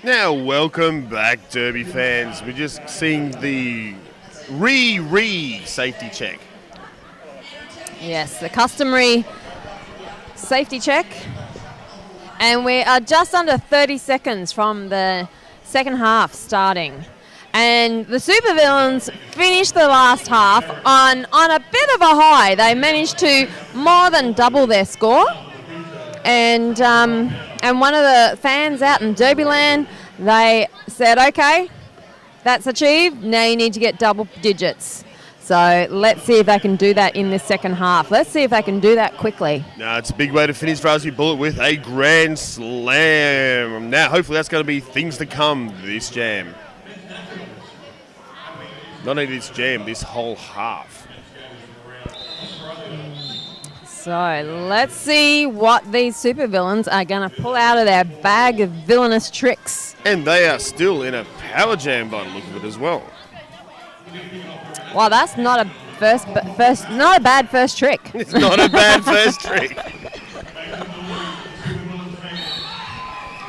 Now, welcome back, Derby fans. We're just seeing the safety check. Yes, the customary safety check. And we are just under 30 seconds from the second half starting. And the Supervillains finished the last half on a bit of a high. They managed to more than double their score. And one of the fans out in Derbyland, they said, okay, that's achieved. Now you need to get double digits. So let's see if they can do that in this second half. Let's see if they can do that quickly. No, it's a big way to finish Raspberry Bullet with a grand slam. Now, hopefully that's going to be things to come this jam. Not only this jam, this whole half. So let's see what these supervillains are going to pull out of their bag of villainous tricks. And they are still in a power jam by the look of it as well. Well, that's not a not a bad first trick. It's not a bad first trick.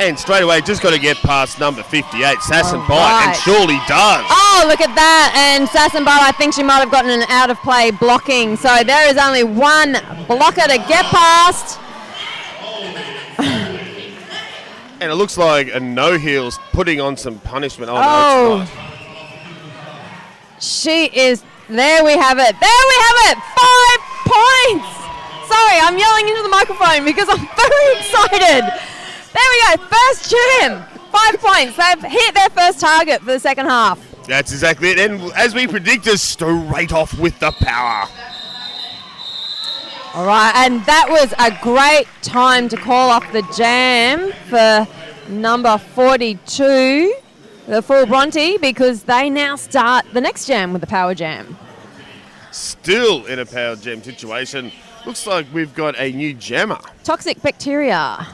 And straight away, just got to get past number 58, Sass and Bite, and surely does. Oh, look at that. And Sass and Bite, I think she might have gotten an out-of-play blocking. So there is only one blocker to get past. And it looks like a no-heel's putting on some punishment. Oh, no, it's not. She is, there we have it. There we have it, 5 points. Sorry, I'm yelling into the microphone because I'm very excited. There we go, first jam, 5 points. They've hit their first target for the second half. That's exactly it. And as we predicted, straight off with the power. All right, and that was a great time to call off the jam for number 42. The full Bronte, because they now start the next jam with the power jam. Still in a power jam situation. Looks like we've got a new jammer. Toxic bacteria.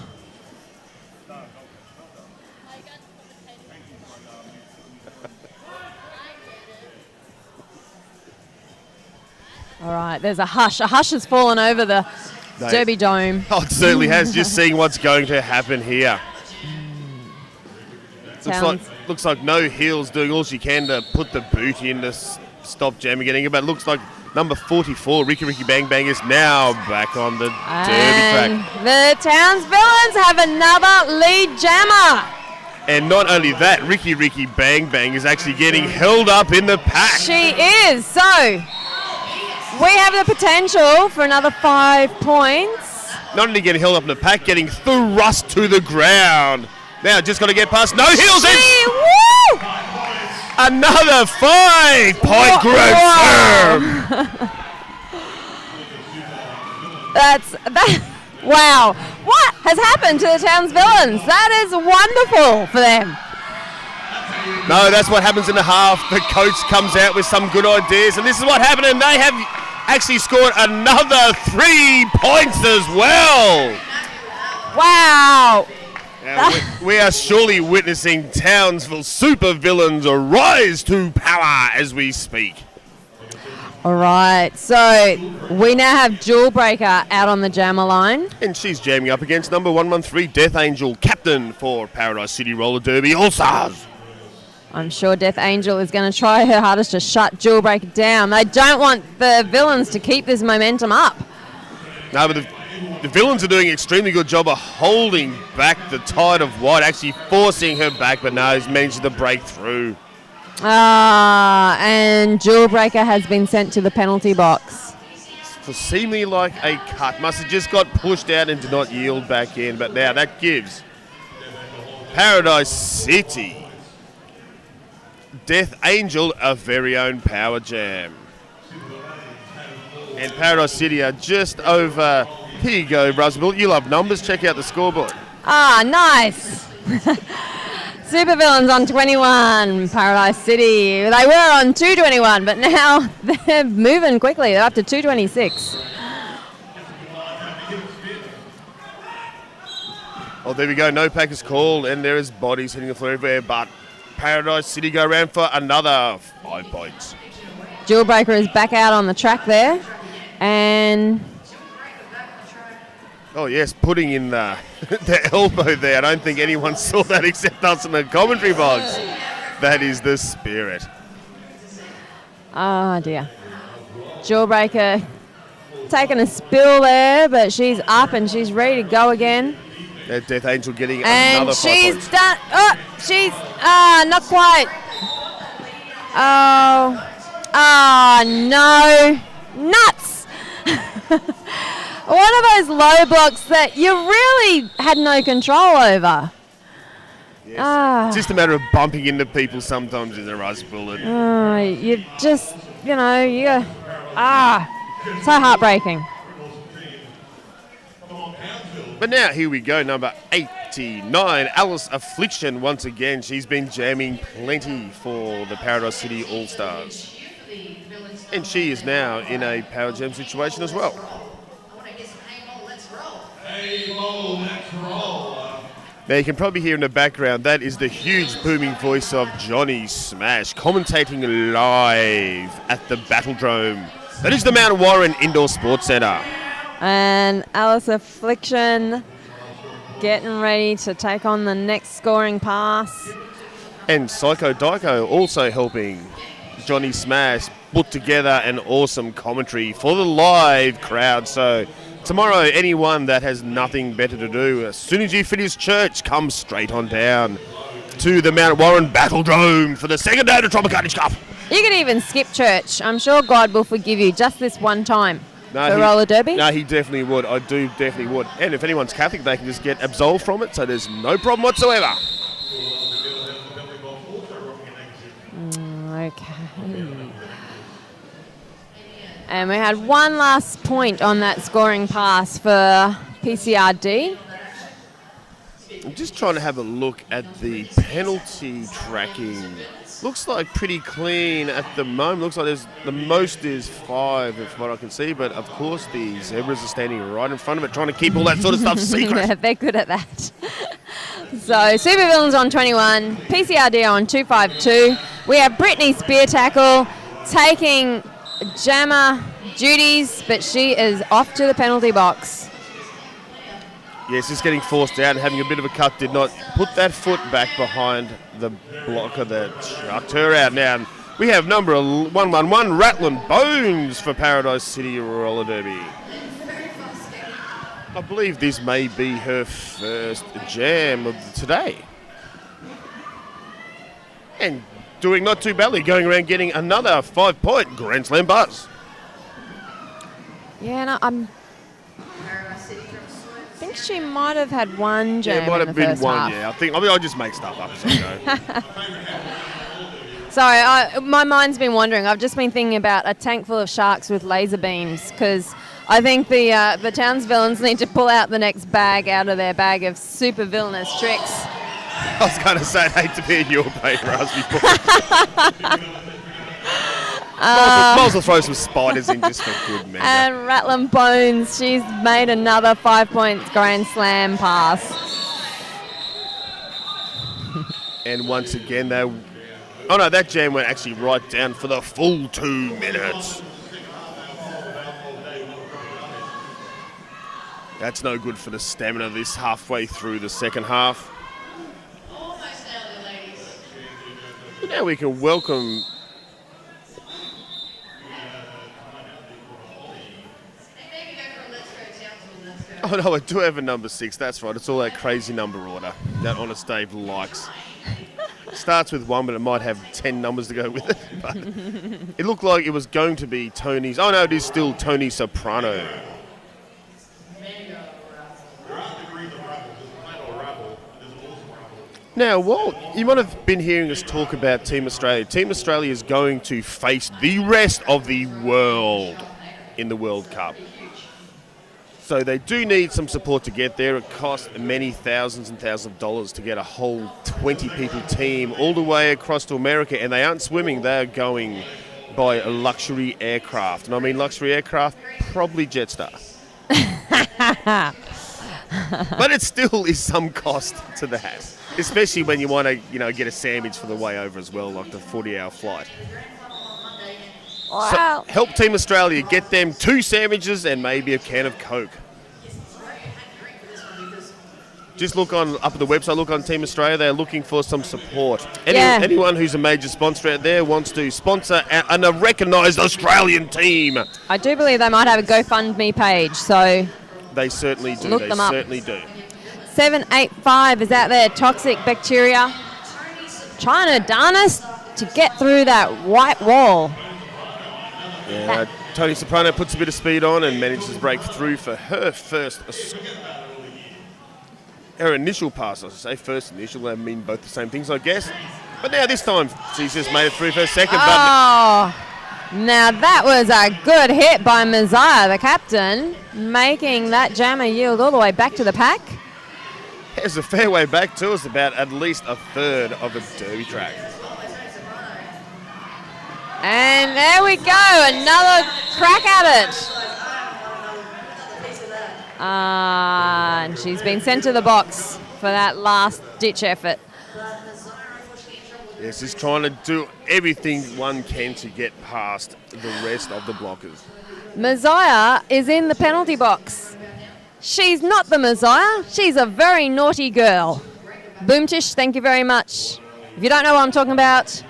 All right, there's a hush. A hush has fallen over the Derby Dome. Oh, it certainly has. Just seeing what's going to happen here. Looks like No Heel's doing all she can to put the boot in to stop Jam getting it, but it looks like number 44, Ricky Bang Bang, is now back on the Derby track. The Towns Villains have another lead jammer. And not only that, Ricky Bang Bang is actually getting held up in the pack. She is. So we have the potential for another 5 points. Not only getting held up in the pack, getting thrust to the ground. Now just got to get past No Heels in. Woo! Another 5-point group serve. Wow. What has happened to the Towns Villains? That is wonderful for them. No, that's what happens in the half. The coach comes out with some good ideas, and this is what happened, and they have actually scored another 3 points as well. Wow. Now, we are surely witnessing Townsville supervillains rise to power as we speak. All right, so we now have Jewelbreaker out on the jammer line. And she's jamming up against number 113, Death Angel, captain for Paradise City Roller Derby All-Stars. I'm sure Death Angel is going to try her hardest to shut Jewelbreaker down. They don't want the villains to keep this momentum up. No, but the villains are doing an extremely good job of holding back the tide of White, actually forcing her back, but no, he's managed to break through. And Jewelbreaker has been sent to the penalty box. For seemingly like a cut. Must have just got pushed out and did not yield back in, but now that gives Paradise City Death Angel a very own power jam. And Paradise City are just over. Here you go, Roosevelt. You love numbers. Check out the scoreboard. Nice. Supervillains on 21, Paradise City. They were on 221, but now they're moving quickly. They're up to 226. Oh, there we go. No pack is called, and there is bodies hitting the floor everywhere, but Paradise City go around for another 5 points. Jewelbreaker is back out on the track there, and Oh, yes, putting in the elbow there. I don't think anyone saw that except us in the commentary box. That is the spirit. Oh, dear. Jawbreaker taking a spill there, but she's up and she's ready to go again. That Death Angel getting And another 5 she's points. done. Oh, she's not quite. Oh, no. Nuts. One of those low blocks that you really had no control over. Yes. It's just a matter of bumping into people sometimes in the rust bullet. You've just, it's so heartbreaking. But now, here we go, number 89, Alice Affliction. Once again, she's been jamming plenty for the Paradise City All-Stars. And she is now in a power jam situation as well. Now, you can probably hear in the background, that is the huge booming voice of Johnny Smash, commentating live at the Battledrome. That is the Mount Warren Indoor Sports Centre. And Alice Affliction getting ready to take on the next scoring pass. And Psycho Dyko also helping Johnny Smash put together an awesome commentary for the live crowd. So tomorrow, anyone that has nothing better to do, as soon as you finish church, come straight on down to the Mount Warren Battledrome for the second day of the Tropicarnage Cup. You could even skip church. I'm sure God will forgive you just this one time. The roller derby? No, he definitely would. I do definitely would. And if anyone's Catholic, they can just get absolved from it, so there's no problem whatsoever. Okay. And we had one last point on that scoring pass for PCRD. I'm just trying to have a look at the penalty tracking. Looks like pretty clean at the moment. Looks like the most is 5, if what I can see. But of course, the zebras are standing right in front of it, trying to keep all that sort of stuff secret. Yeah, they're good at that. So Super Villains on 21, PCRD on 252. We have Brittany Spear Tackle taking jammer duties, but she is off to the penalty box. Yes, just getting forced out and having a bit of a cut. Did not put that foot back behind the blocker that chucked her out. Now, we have number 111, Rattling Bones for Paradise City Roller Derby. I believe this may be her first jam of today. And doing not too badly, going around getting another 5-point Grand Slam buzz. Yeah, no, I think she might have had one jam. Yeah, it might have been one, half. yeah. I just make stuff up as I go. Sorry, my mind's been wandering. I've just been thinking about a tank full of sharks with laser beams, because I think the town's villains need to pull out the next bag out of their bag of super villainous tricks. I was going to say, I'd hate to be in your boat, Raspy. Might as well throw some spiders in just for good measure. And Rattling Bones, she's made another 5-point Grand Slam pass. And once again, that jam went actually right down for the full 2 minutes. That's no good for the stamina this halfway through the second half. Now we can welcome Oh no, I do have a number 6, that's right. It's all that crazy number order that Honest Dave likes. Starts with 1, but it might have 10 numbers to go with it. But it looked like it was going to be Tony's. Oh no, it is still Tony Soprano. Now, Walt, you might have been hearing us talk about Team Australia. Team Australia is going to face the rest of the world in the World Cup. So they do need some support to get there. It costs many thousands and thousands of dollars to get a whole 20-people team all the way across to America. And they aren't swimming, they are going by a luxury aircraft. And I mean luxury aircraft, probably Jetstar. But it still is some cost to that. Especially when you want to, get a sandwich for the way over as well, like the 40-hour flight. Wow. So help Team Australia get them 2 sandwiches and maybe a can of Coke. Just look up at the website, look on Team Australia. They're looking for some support. Yeah. Anyone who's a major sponsor out there wants to sponsor a recognised Australian team. I do believe they might have a GoFundMe page, so They certainly do. Look They them up. certainly do. 785 is out there. Toxic Bacteria trying to darn us to get through that white wall. Yeah, Tony Soprano puts a bit of speed on and manages to break through for her her initial pass. I should say first initial. They mean both the same things, I guess. But now this time, she's just made it through for her second. Oh, now that was a good hit by Messiah, the captain, making that jammer yield all the way back to the pack. There's a fair way back to us, about at least a third of a derby track. And there we go, another crack at it. And she's been sent to the box for that last ditch effort. Yes, just trying to do everything one can to get past the rest of the blockers. Messiah is in the penalty box. She's not the Messiah. She's a very naughty girl. Boomtish, thank you very much. If you don't know what I'm talking about,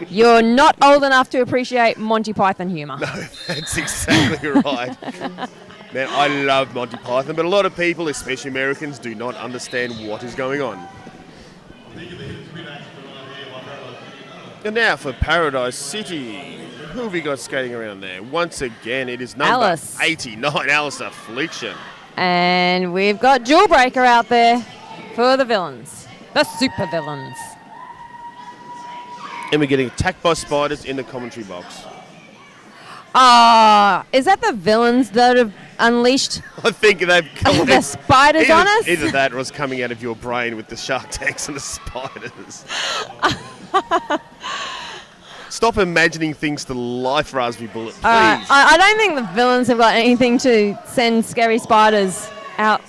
you're not old enough to appreciate Monty Python humour. No, that's exactly right. Man, I love Monty Python, but a lot of people, especially Americans, do not understand what is going on. And now for Paradise City. Who have we got skating around there? Once again, it is number Alice. 89, Alice Affliction. And we've got Jewelbreaker out there for the villains, the super villains. And we're getting attacked by spiders in the commentary box. Is that the villains that have unleashed I think they've come the spiders on us? Either that or it's coming out of your brain with the shark tanks and the spiders. Stop imagining things to life, Raspberry Bullet, please. I don't think the villains have got anything to send scary spiders out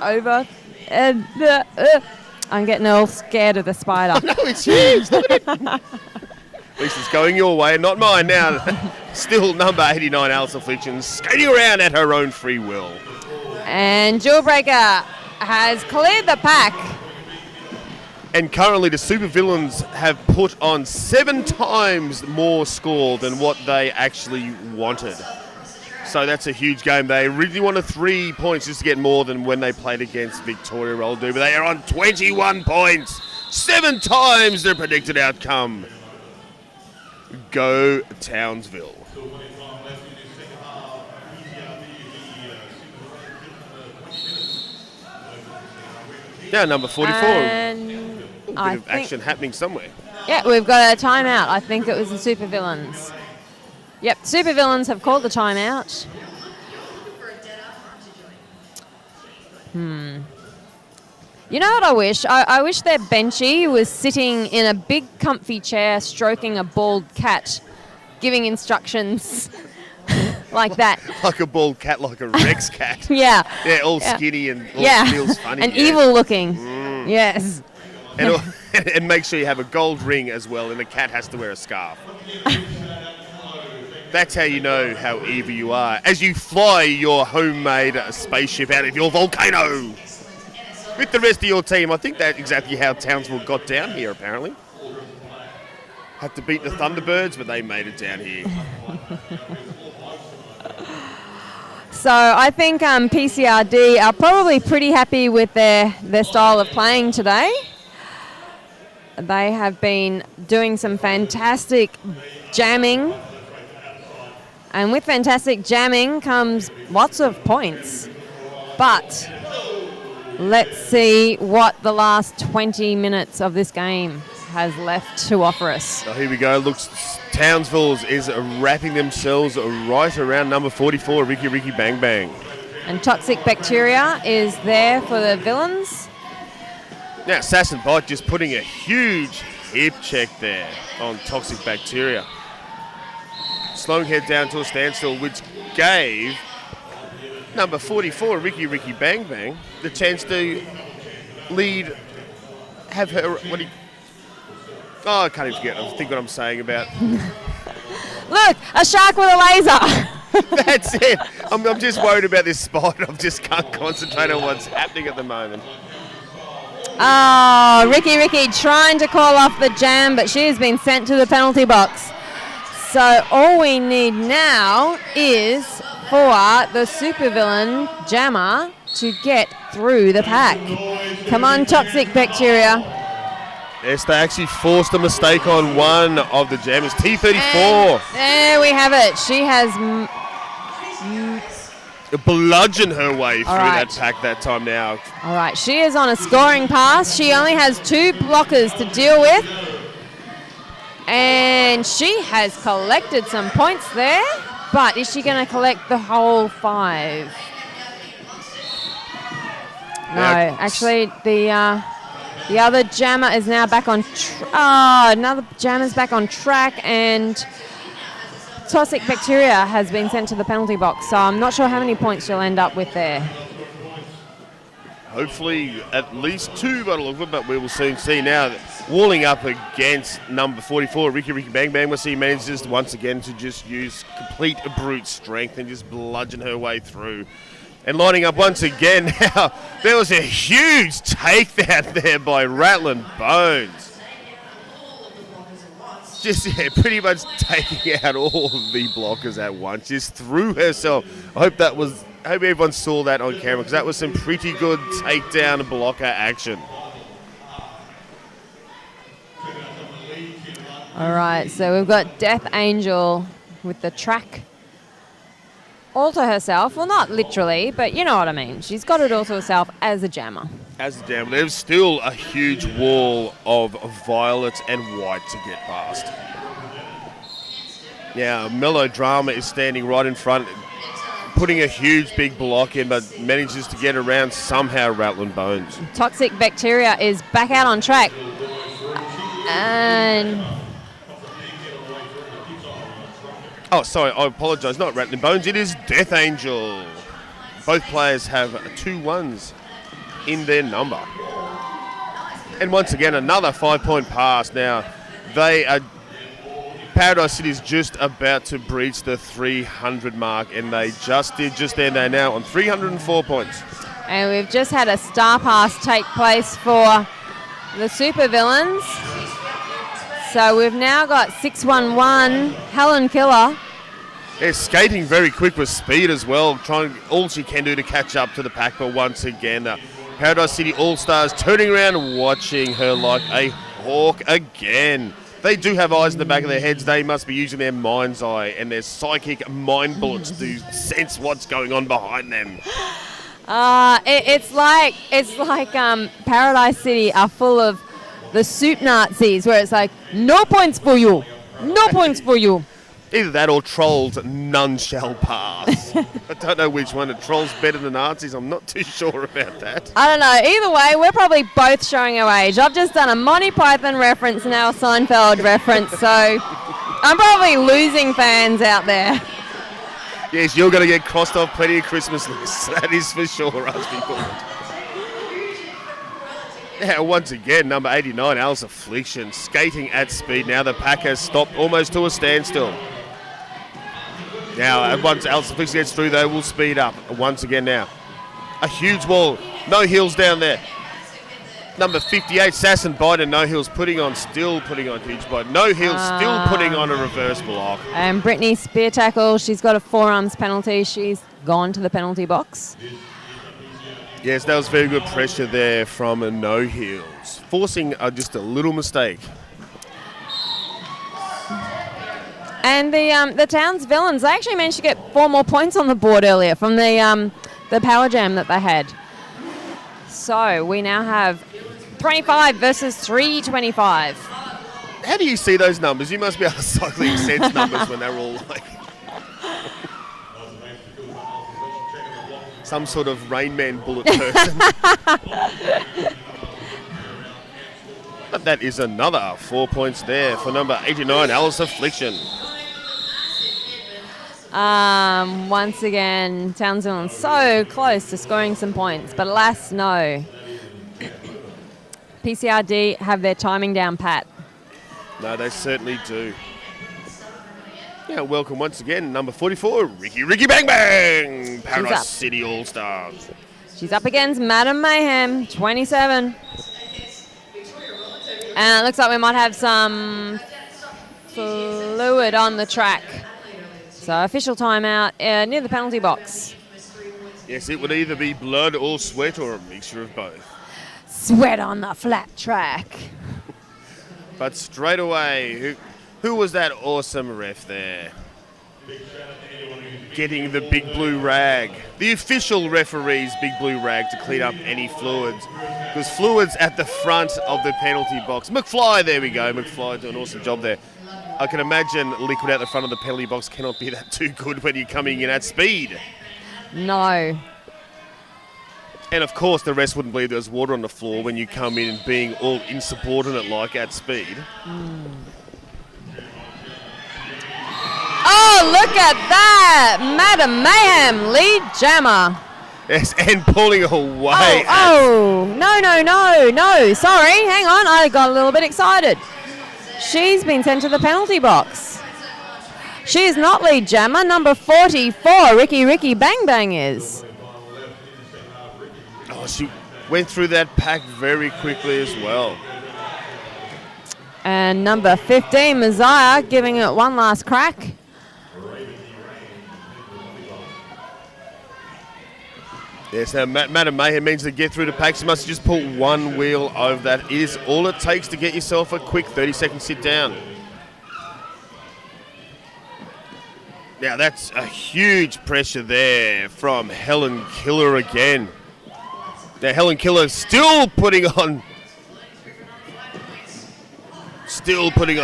over. I'm getting all scared of the spider. No, it's huge. Look at it. At least it's going your way and not mine now. Still number 89, Alice Affliction, skating around at her own free will. And Jewelbreaker has cleared the pack. And currently the supervillains have put on 7 times more score than what they actually wanted. So that's a huge game. They really wanted 3 points just to get more than when they played against Victoria Roldu, but they are on 21 points. 7 times their predicted outcome. Go Townsville. Now number 44. And A bit of action happening somewhere. Yeah, we've got a timeout. I think it was the supervillains. Yep, supervillains have called the timeout. You know what I wish? I wish their benchy was sitting in a big comfy chair stroking a bald cat, giving instructions like that. Like a bald cat, like a Rex cat. Yeah. Yeah, all skinny and all feels funny. And evil looking. Yes. And make sure you have a gold ring as well, and the cat has to wear a scarf. That's how you know how evil you are, as you fly your homemade spaceship out of your volcano with the rest of your team. I think that's exactly how Townsville got down here, apparently. Had to beat the Thunderbirds, but they made it down here. So I think PCRD are probably pretty happy with their style of playing today. They have been doing some fantastic jamming. And with fantastic jamming comes lots of points. But let's see what the last 20 minutes of this game has left to offer us. So here we go. Looks Townsville is wrapping themselves right around number 44, Ricky Bang Bang. And Toxic Bacteria is there for the villains. Now Sass and Bite just putting a huge hip check there on Toxic Bacteria. Slowing her down to a standstill, which gave number 44, Ricky Bang Bang, the chance to lead, have her, I can't even forget, I think what I'm saying about. Look, a shark with a laser. That's it. I'm just worried about this spot. I just can't concentrate on what's happening at the moment. Oh, Ricky trying to call off the jam, but she has been sent to the penalty box. So all we need now is for the supervillain jammer to get through the pack. Come on, toxic bacteria. Yes, they actually forced a mistake on one of the jammers. T34. And there we have it. She has bludgeoned her way through right. that pack that time now. all right. She is on a scoring pass. She only has 2 blockers to deal with. And she has collected some points there. But is she going to collect the whole 5? No, actually, the other jammer is now back on. Another jammer's back on track, and toxic bacteria has been sent to the penalty box. So I'm not sure how many points she'll end up with there. Hopefully, at least 2 by the look of it, but we will soon see now. Walling up against number 44, Ricky Bang Bang. We'll see manages once again to just use complete brute strength and just bludgeon her way through. And lining up once again now, there was a huge takedown there by Rattling Bones. Just, pretty much taking out all of the blockers at once. Just threw herself. I hope everyone saw that on camera, because that was some pretty good takedown blocker action. All right, so we've got Death Angel with the track all to herself. Well, not literally, but you know what I mean. She's got it all to herself as a jammer. As a jammer, there's still a huge wall of violet and white to get past. Now, Melodrama is standing right in front, putting a huge big block in, but manages to get around somehow Rattling Bones. Toxic Bacteria is back out on track. And... oh, sorry, I apologise. Not Rattling Bones, it is Death Angel. Both players have 2 1s in their number. And once again, another 5-point pass. Now, Paradise City is just about to breach the 300 mark, and they just did just then. They're now on 304 points. And we've just had a star pass take place for the supervillains. So we've now got 611 Helen Killer. Yeah, skating very quick with speed as well, trying all she can do to catch up to the pack. But once again, Paradise City All-Stars turning around and watching her like a hawk again. They do have eyes in the back of their heads. They must be using their mind's eye and their psychic mind bullets to sense what's going on behind them. It's like Paradise City are full of the soup Nazis, where it's like, no points for you, no points for you. Either that or Trolls, none shall pass. I don't know which one. Are Trolls better than Nazis? I'm not too sure about that. I don't know. Either way, we're probably both showing our age. I've just done a Monty Python reference and now a Seinfeld reference, so I'm probably losing fans out there. Yes, you're going to get crossed off plenty of Christmas lists. That is for sure, us people. Now, once again, number 89, Alice Affliction, skating at speed. Now the pack has stopped almost to a standstill. Now, once Alice Affliction gets through, they will speed up once again now. A huge wall. No heels down there. Number 58, Sass and Biden, no heels, still putting on huge bite. No heels, still putting on a reverse block. And Brittany spear tackle, she's got a forearms penalty. She's gone to the penalty box. Yes, that was very good pressure there from No Heels, forcing just a little mistake. And the town's villains, they actually managed to get 4 more points on the board earlier from the power jam that they had. So we now have 25 versus 325. How do you see those numbers? You must be able to cycling sense numbers when they're all like some sort of Rain Man bullet person. But that is another 4 points there for number 89, Alice Affliction. Once again, Townsville so close to scoring some points, but alas, no. PCRD have their timing down pat. No, they certainly do. Yeah, welcome once again, number 44, Ricky Bang Bang, Paradise up. City All-Stars. She's up against Madam Mayhem, 27. And it looks like we might have some fluid on the track. So official timeout near the penalty box. Yes, it would either be blood or sweat or a mixture of both. Sweat on the flat track. But straight away, who was that awesome ref there? Getting the big blue rag. The official referee's big blue rag to clean up any fluids. Because fluids at the front of the penalty box. McFly, there we go. McFly doing an awesome job there. I can imagine liquid out the front of the penalty box cannot be that too good when you're coming in at speed. No. And of course the rest wouldn't believe there was water on the floor when you come in being all insubordinate like at speed. Oh, look at that! Madam Mayhem, lead jammer. Yes, and pulling away. No. Sorry, hang on. I got a little bit excited. She's been sent to the penalty box. She is not lead jammer. Number 44, Ricky Bang Bang is. Oh, she went through that pack very quickly as well. And number 15, Messiah, giving it one last crack. Yes, now Madam Mayhem means to get through the pack. She must just pull one wheel over that. It is all it takes to get yourself a quick 30-second sit down. Now that's a huge pressure there from Helen Killer again. Now Helen Killer still putting on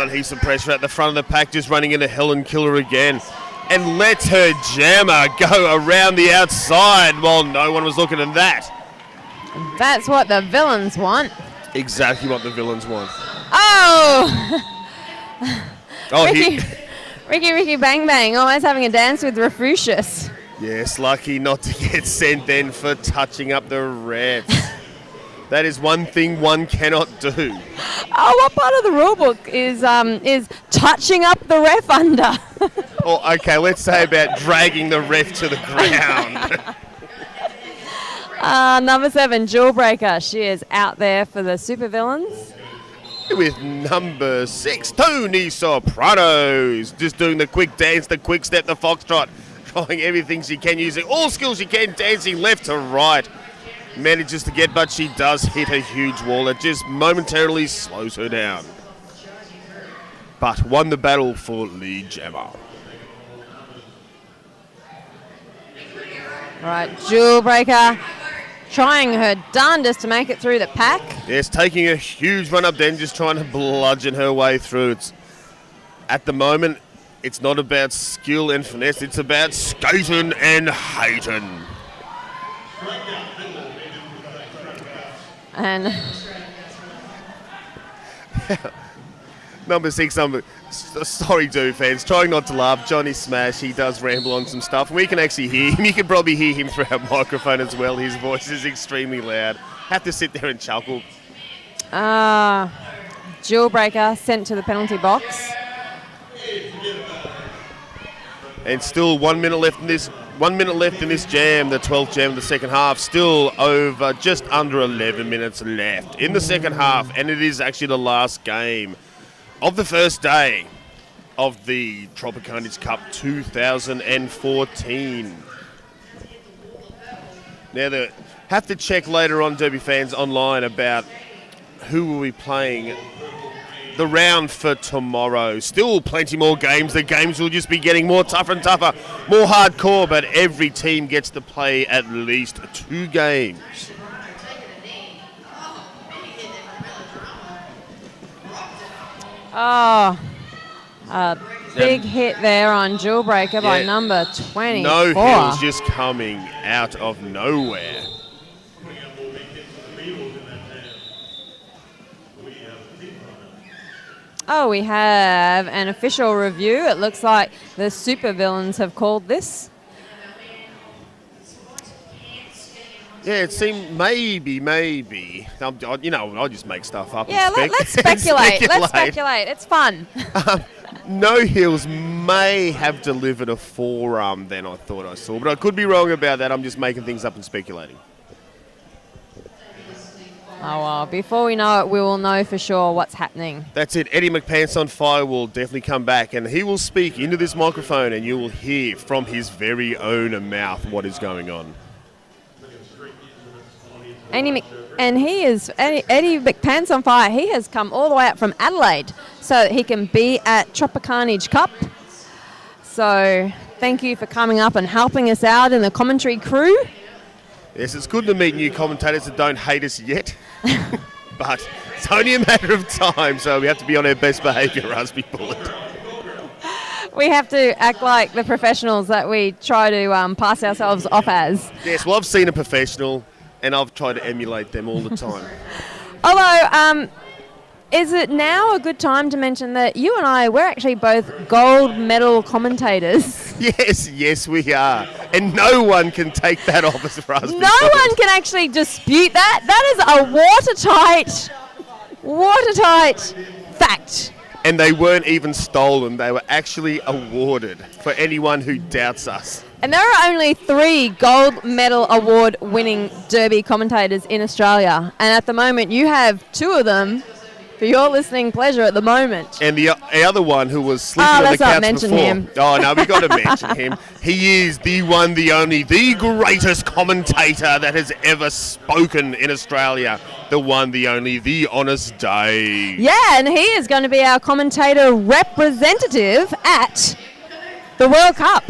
heaps of pressure at the front of the pack, just running into Helen Killer again. And lets her jammer go around the outside while no one was looking at that. That's what the villains want. Exactly what the villains want. Oh! Oh, Ricky Bang Bang, almost having a dance with Refucius. Yes, lucky not to get sent then for touching up the refs. That is one thing one cannot do. Oh, what part of the rule book is touching up the ref under? Oh, okay, let's say about dragging the ref to the ground. Number 7, Jawbreaker. She is out there for the supervillains. With number 6, Tony Sopranos. Just doing the quick dance, the quick step, the foxtrot. Trying everything she can, using all skills she can, dancing left to right. Manages to get, but she does hit a huge wall that just momentarily slows her down. But won the battle for lead jammer. Right, Jawbreaker trying her darndest to make it through the pack. Yes, taking a huge run up then, just trying to bludgeon her way through. At the moment, it's not about skill and finesse, it's about skating and hating. And number 6, sorry, fans, trying not to laugh. Johnny Smash, he does ramble on some stuff. We can actually hear him. You can probably hear him through our microphone as well. His voice is extremely loud. Have to sit there and chuckle. Jawbreaker sent to the penalty box. And still 1 minute left in this. 1 minute left in this jam, the 12th jam of the second half. Still over just under 11 minutes left in the second half. And it is actually the last game of the first day of the Tropicarnage Cup 2014. Now, they have to check later on, Derby fans, online about who will be playing the round for tomorrow. Still plenty more games. The games will just be getting more tougher and tougher, more hardcore, but every team gets to play at least 2 games. Oh, a big hit there on Jawbreaker by number 24. No heels just coming out of nowhere. Oh, we have an official review. It looks like the supervillains have called this. Yeah, it seemed maybe. I'll just make stuff up. Yeah, let's speculate. Let's speculate. It's fun. No Hills may have delivered a forearm then, I thought I saw. But I could be wrong about that. I'm just making things up and speculating. Oh, well, before we know it, we will know for sure what's happening. That's it. Eddie McPants on Fire will definitely come back, and he will speak into this microphone, and you will hear from his very own mouth what is going on. Eddie McPants on Fire. He has come all the way up from Adelaide so that he can be at Tropicarnage Cup. So thank you for coming up and helping us out in the commentary crew. Yes, it's good to meet new commentators that don't hate us yet, but it's only a matter of time, so we have to be on our best behaviour, Raspberry Bullet. We have to act like the professionals that we try to pass ourselves off as. Yes, well, I've seen a professional, and I've tried to emulate them all the time. Although, is it now a good time to mention that you and I, we're actually both gold medal commentators? Yes, we are. And no one can take that off as far as No one can actually dispute that. That is a watertight fact. And they weren't even stolen. They were actually awarded for anyone who doubts us. And there are only 3 gold medal award winning Derby commentators in Australia. And at the moment, you have 2 of them for your listening pleasure at the moment. And the other one who was sleeping on the couch mention before. him. Oh, no, we've got to mention him. He is the one, the only, the greatest commentator that has ever spoken in Australia. The one, the only, the Honest Dave. Yeah, and he is going to be our commentator representative at the World Cup.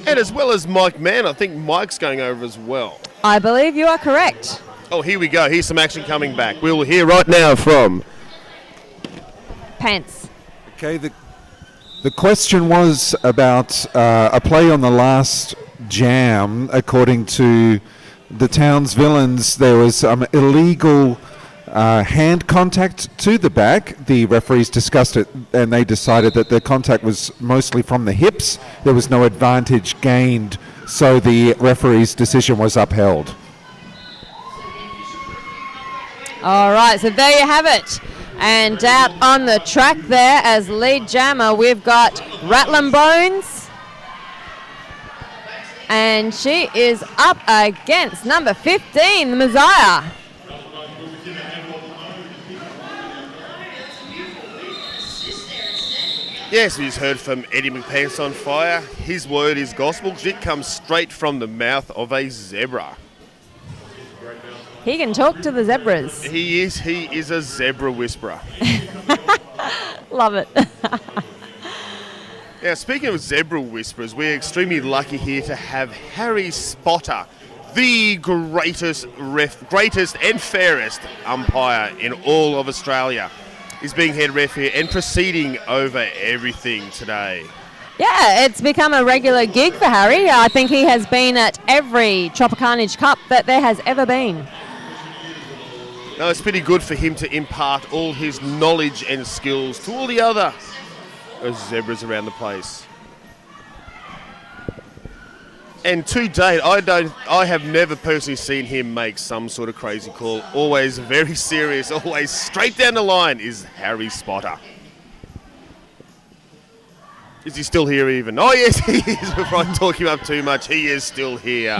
And as well as Mike Mann, I think Mike's going over as well. I believe you are correct. Oh, here we go. Here's some action coming back. We'll hear right now from Pants. Okay, the question was about a play on the last jam. According to the town's villains, there was illegal hand contact to the back. The referees discussed it, and they decided that the contact was mostly from the hips. There was no advantage gained, so the referee's decision was upheld. All right, so there you have it. And out on the track there as lead jammer, we've got Rattlin' Bones. And she is up against number 15, the Messiah. Yes, we just heard from Eddie McPants on Fire. His word is gospel because it comes straight from the mouth of a zebra. He can talk to the zebras. He is a zebra whisperer. Love it. Now, speaking of zebra whisperers, we're extremely lucky here to have Harry Spotter, the greatest and fairest umpire in all of Australia. He's being head ref here and presiding over everything today. Yeah, it's become a regular gig for Harry. I think he has been at every Tropicarnage Cup that there has ever been. No, it's pretty good for him to impart all his knowledge and skills to all the other zebras around the place. And to date, I have never personally seen him make some sort of crazy call. Always very serious, always straight down the line is Harry Spotter. Is he still here even? Oh yes, he is. Before I talk him up too much, he is still here.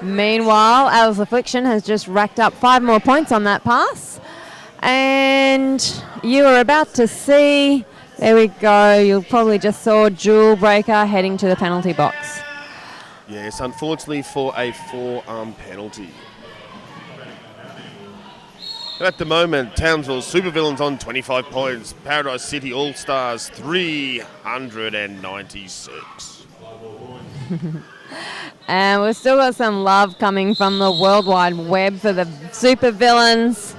Meanwhile, Alice Affliction has just racked up 5 more points on that pass. And you are about to see, there we go, you probably just saw Jewel Breaker heading to the penalty box. Yes, unfortunately for a forearm penalty. At the moment, Townsville Supervillains on 25 points. Paradise City All-Stars 396. And we've still got some love coming from the World Wide Web for the Supervillains.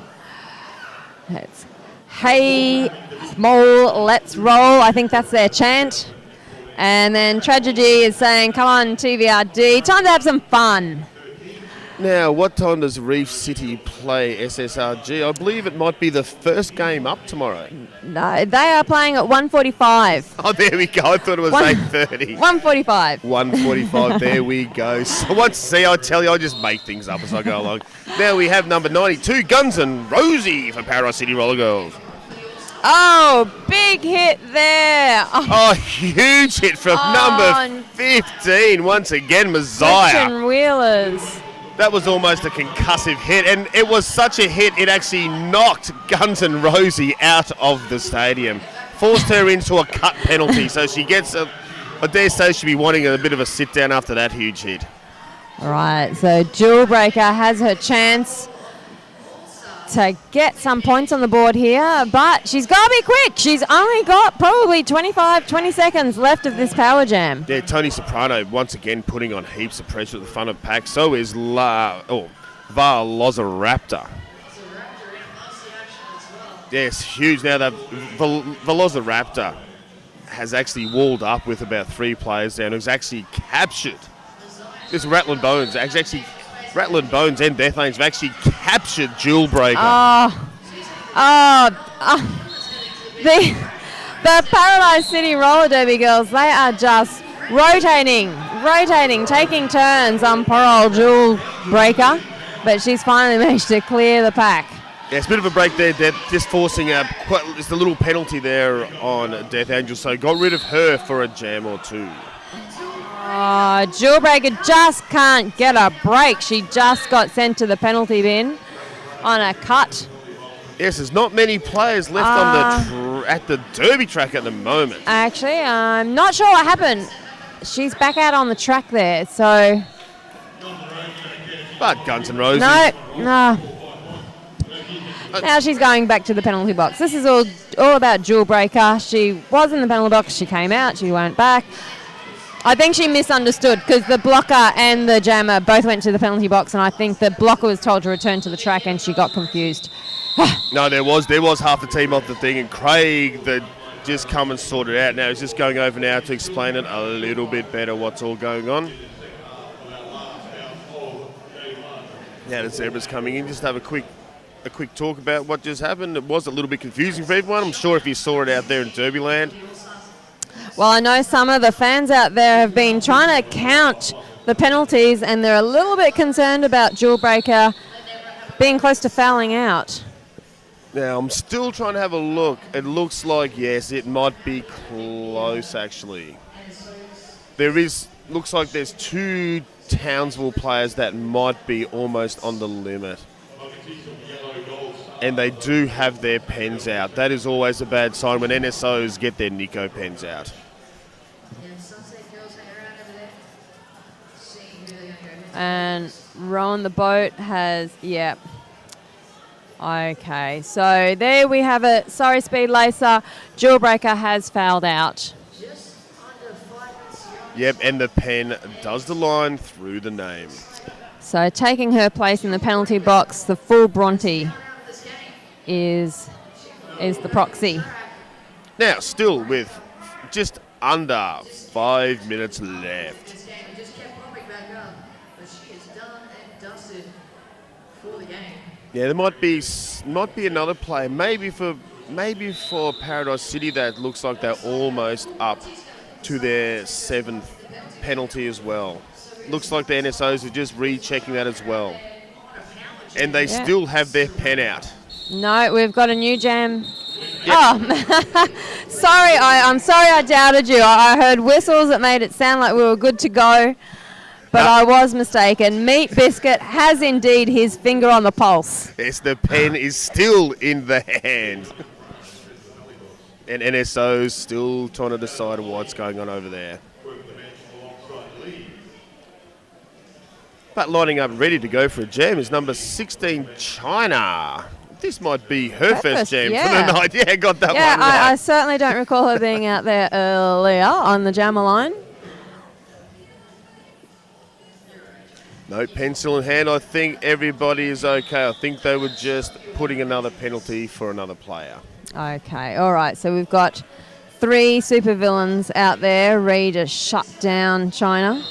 It's Hey Mole, let's roll. I think that's their chant. And then Tragedy is saying, come on, TVRD, time to have some fun. Now, what time does Reef City play SSRG? I believe it might be the first game up tomorrow. No, they are playing at 1:45. Oh, there we go. I thought it was 8:30. 1:45. 1:45, there we go. So I tell you, I just make things up as I go along. Now we have number 92, Guns N' Rosie for Paradise City Roller Girls. Oh, big hit there. Oh, huge hit from number 15. Once again, Messiah. Gretchen Wheelers. That was almost a concussive hit, and it was such a hit, it actually knocked Guns N' Rosie out of the stadium. Forced her into a cut penalty, so she gets I dare say she'll be wanting a bit of a sit down after that huge hit. All right, so Jewel Breaker has her chance to get some points on the board here, but she's got to be quick. She's only got probably 20 seconds left of this power jam. Yeah, Tony Soprano once again putting on heaps of pressure at the front of the pack. So is Velociraptor. Yes, huge. Now the Velociraptor has actually walled up with about 3 players down. Who's actually captured this Rattling Bones. Rattling Bones and Deathlane have actually captured Jewel Breaker. The Paradise City Roller Derby girls, they are just rotating, taking turns on poor old Jewel Breaker, but she's finally managed to clear the pack. Yeah, it's a bit of a break there, just forcing just a little penalty there on Death Angel, so got rid of her for a jam or 2. Jewel Breaker just can't get a break. She just got sent to the penalty bin on a cut. Yes, there's not many players left at the Derby track at the moment. Actually, I'm not sure what happened. She's back out on the track there, so... But Guns N' Roses... No. Now she's going back to the penalty box. This is all about Jewel Breaker. She was in the penalty box. She came out. She went back. I think she misunderstood because the blocker and the jammer both went to the penalty box, and I think the blocker was told to return to the track and she got confused. No, there was half the team off the thing, and Craig just come and sort it out. Now he's just going over now to explain it a little bit better what's all going on. Now the Zebra's coming in, just have a quick talk about what just happened. It was a little bit confusing for everyone. I'm sure if you saw it out there in Derbyland. Well, I know some of the fans out there have been trying to count the penalties, and they're a little bit concerned about Jewel Breaker being close to fouling out. Now, I'm still trying to have a look. It looks like, yes, it might be close, actually. Looks like there's 2 Townsville players that might be almost on the limit. And they do have their pens out. That is always a bad sign when NSOs get their Nico pens out. And Rowan the Boat has, yep. Okay, so there we have it. Sorry, Speed Lacer. Jewel Breaker has fouled out. Yep, and the pen does the line through the name. So taking her place in the penalty box, the full Bronte is the proxy. Now, still with just under 5 minutes left. Yeah, there might be another play, maybe for Paradise City that looks like they're almost up to their 7th penalty as well. Looks like the NSOs are just rechecking that as well. And they still have their pen out. No, we've got a new jam. Yep. Oh, sorry, I'm sorry I doubted you. I heard whistles that made it sound like we were good to go, but I was mistaken. Meat Biscuit has indeed his finger on the pulse. Yes, the pen is still in the hand. And NSO's still trying to decide what's going on over there. But lining up ready to go for a jam is number 16, China. This might be her first jam for the night. Yeah, got that one right. I certainly don't recall her being out there earlier on the jammer line. No, pencil in hand. I think everybody is okay. I think they were just putting another penalty for another player. Okay, all right. So we've got 3 supervillains out there ready to shut down China.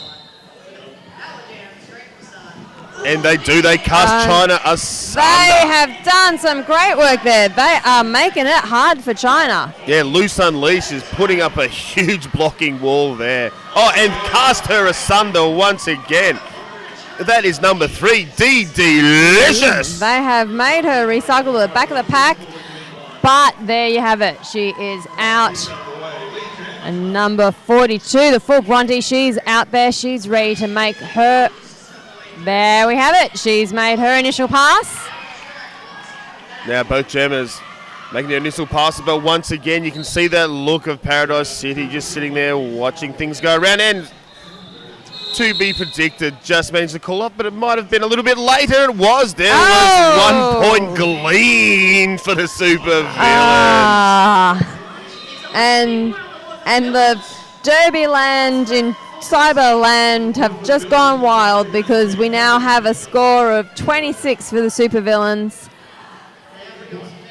And they do. They cast China asunder. They have done some great work there. They are making it hard for China. Yeah, Loose Unleash is putting up a huge blocking wall there. Oh, and cast her asunder once again. That is number 3, D Delicious. They have made her recycle the back of the pack. But there you have it. She is out. And number 42, the full Bronte, she's out there. She's ready to make her. There we have it. She's made her initial pass. Now both jammers making their initial pass, but once again you can see that look of Paradise City just sitting there watching things go around. And to be predicted, just managed to call up, but it might have been a little bit later. It was. There was 1 point glean for the Super Villains. And the Derbyland in Cyberland have just gone wild because we now have a score of 26 for the Super Villains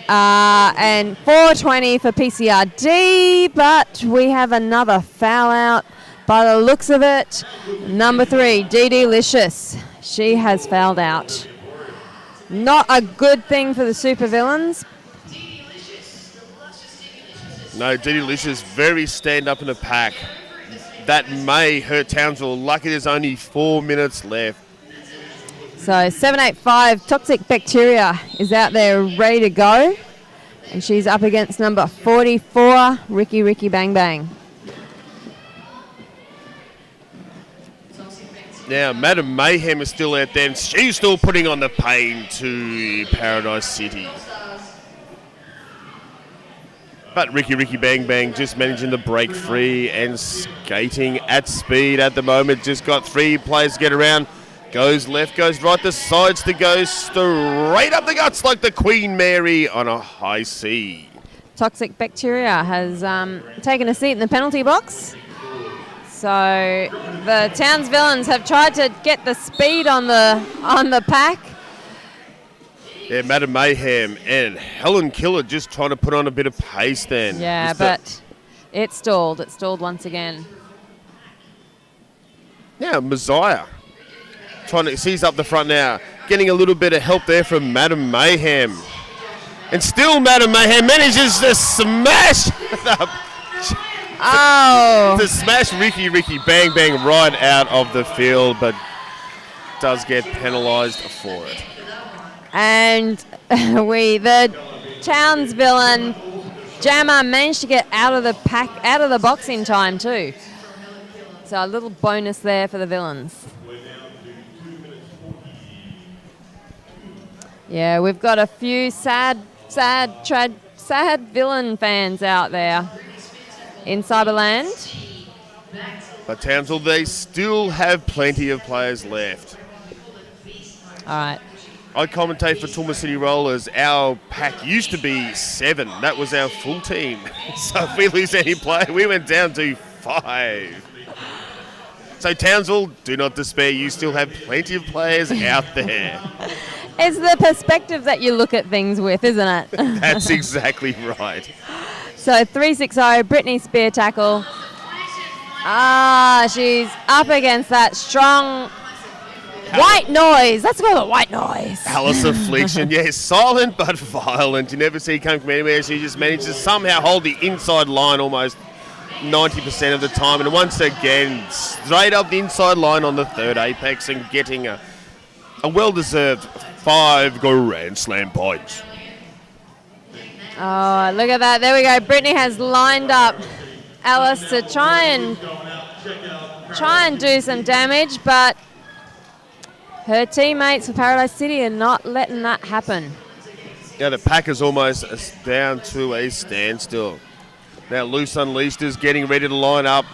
and 420 for PCRD, but we have another foul out by the looks of it. Number 3, DD Licious. She has fouled out. Not a good thing for the Super Villains. No, DD Licious very stand up in the pack. That may hurt Townsville. Lucky there's only 4 minutes left. So 785 Toxic Bacteria is out there ready to go. And she's up against number 44, Ricky Bang Bang. Now, Madam Mayhem is still out there, and she's still putting on the pain to Paradise City. But Ricky Bang Bang just managing to break free and skating at speed at the moment. Just got 3 players to get around. Goes left, goes right, decides to go straight up the guts like the Queen Mary on a high sea. Toxic Bacteria has taken a seat in the penalty box. So the Towns Villains have tried to get the speed on the pack. Yeah, Madam Mayhem and Helen Killer just trying to put on a bit of pace then. Yeah, but it stalled. It stalled once again. Now, Messiah trying to seize up the front now. Getting a little bit of help there from Madam Mayhem. And still Madam Mayhem manages to smash to smash Ricky Bang Bang right out of the field, but does get penalised for it. And the Towns Villain Jammer managed to get out of the box in time too. So a little bonus there for the Villains. Yeah, we've got a few sad villain fans out there in Cyberland. But Townsville, they still have plenty of players left. All right. I commentate for Toowoomba City Rollers. Our pack used to be 7. That was our full team. So if we lose any player, we went down to 5. So Townsville, do not despair. You still have plenty of players out there. It's the perspective that you look at things with, isn't it? That's exactly right. So 360, Brittany Spear tackle. She's up against that strong white noise. Let's call it white noise. Alice Affliction, yes, silent but violent. You never see it come from anywhere. She just manages to somehow hold the inside line almost 90% of the time. And once again, straight up the inside line on the third apex and getting a well-deserved 5 Grand Slam points. Oh, look at that. There we go. Brittany has lined up Alice to try and do some damage, but her teammates for Paradise City are not letting that happen. Now the pack is almost down to a standstill. Now Loose Unleashed is getting ready to line up.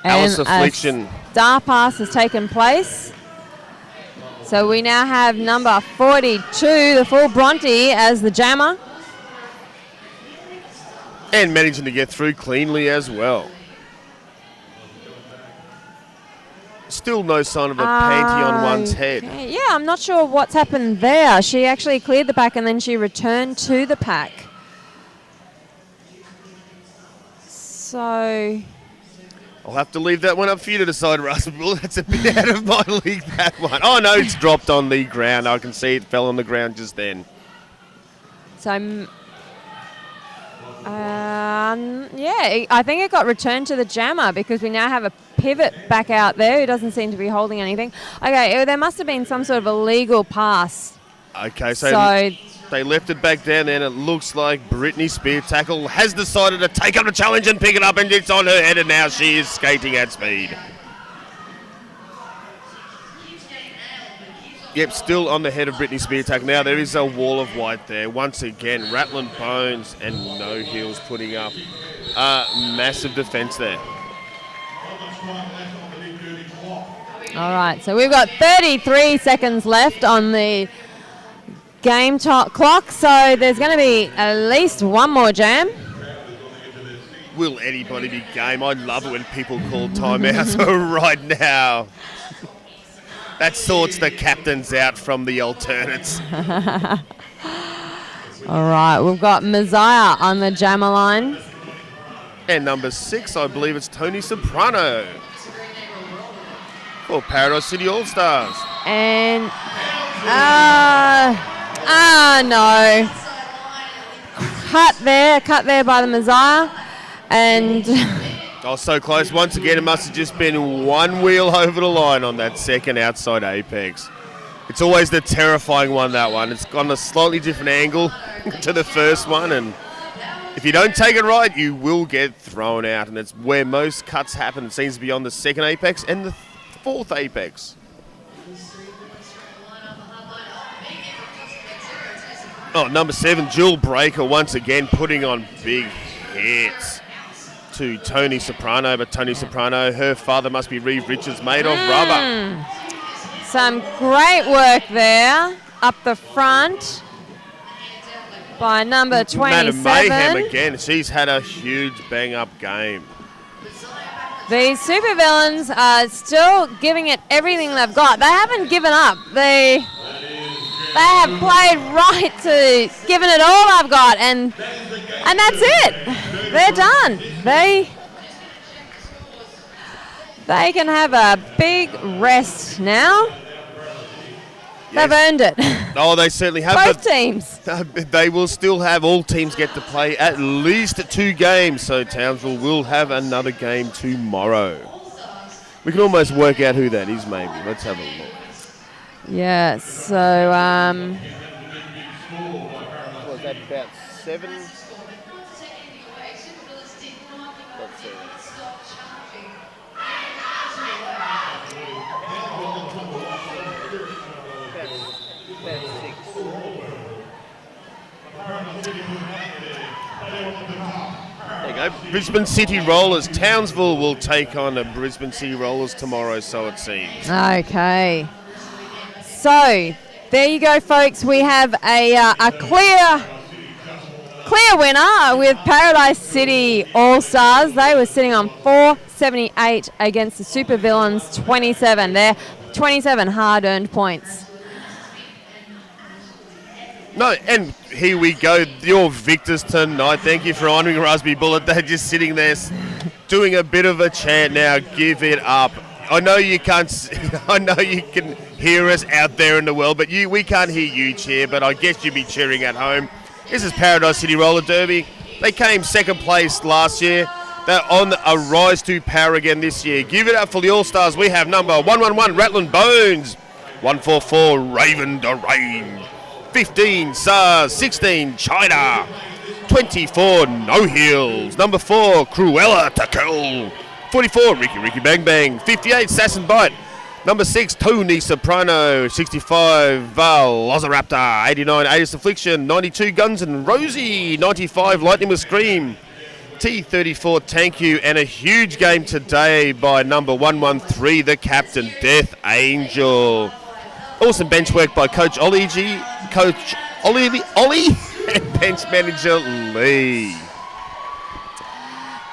Alice Affliction. Star pass has taken place. So we now have number 42, the full Bronte, as the jammer. And managing to get through cleanly as well. Still no sign of a panty on one's head. Yeah, I'm not sure what's happened there. She actually cleared the pack and then she returned to the pack. So I'll have to leave that one up for you to decide, Russell. That's a bit out of my league, that one. Oh, no, it's dropped on the ground. I can see it fell on the ground just then. So, yeah, I think it got returned to the jammer because we now have a pivot back out there who doesn't seem to be holding anything. Okay, there must have been some sort of illegal pass. Okay, so They left it back down there, and it looks like Brittany Spear Tackle has decided to take up the challenge and pick it up, and it's on her head, and now she is skating at speed. Yep, still on the head of Brittany Spear Tackle. Now there is a wall of white there. Once again, Rattling Bones and No Heels putting up a massive defence there. All right, so we've got 33 seconds left on the game clock, so there's going to be at least one more jam. Will anybody be game? I love it when people call timeouts right now. That sorts the captains out from the alternates. All right, we've got Messiah on the jammer line. And number 6, I believe it's Tony Soprano for Paradise City All-Stars. And, no. Cut there by the Messiah. And oh, so close. Once again, it must have just been one wheel over the line on that second outside apex. It's always the terrifying one, that one. It's gone a slightly different angle to the first one, and if you don't take it right, you will get thrown out, and it's where most cuts happen. It seems to be on the second apex and the fourth apex. Oh, number 7, Jewel Breaker, once again putting on big hits to Tony Soprano, but Tony Soprano, her father must be Reeve Richards, made of rubber. Some great work there up the front by number 27. Madam Mayhem again. She's had a huge bang-up game. These supervillains are still giving it everything they've got. They haven't given up. They have played right to giving it all they've got, and that's it. They're done. They can have a big rest now. They've earned it. Oh, they certainly have. Both teams. They will still have, all teams get to play at least 2 games, so Townsville will have another game tomorrow. We can almost work out who that is, maybe. Let's have a look. Yeah, so Was that about 7? There you go. Brisbane City Rollers. Townsville will take on the Brisbane City Rollers tomorrow, so it seems. Okay. So there you go, folks. We have a clear winner with Paradise City All-Stars. They were sitting on 478 against the Supervillains 27. They're 27 hard-earned points. No, and here we go. Your victors tonight. Thank you for honouring Raspberry Bullet. They're just sitting there doing a bit of a chant now. Give it up. I know you can't. I know you can hear us out there in the world, but we can't hear you cheer. But I guess you'd be cheering at home. This is Paradise City Roller Derby. They came second place last year. They're on a rise to power again this year. Give it up for the All-Stars. We have number 111 Rattling Bones, 144 Raven Deranged, 15 SARS, 16 China, 24 No Heels, number 4 Cruella to Kill, 44 Ricky Bang Bang, 58 Sass and Bite, number 6 Tony Soprano, 65 Velociraptor, 89 Aegis Affliction, 92 Guns and Rosie, 95 Lightning with Scream, T34 Thank You, and a huge game today by number 113 the captain Death Angel. Awesome bench work by Coach Ollie, and bench manager Lee.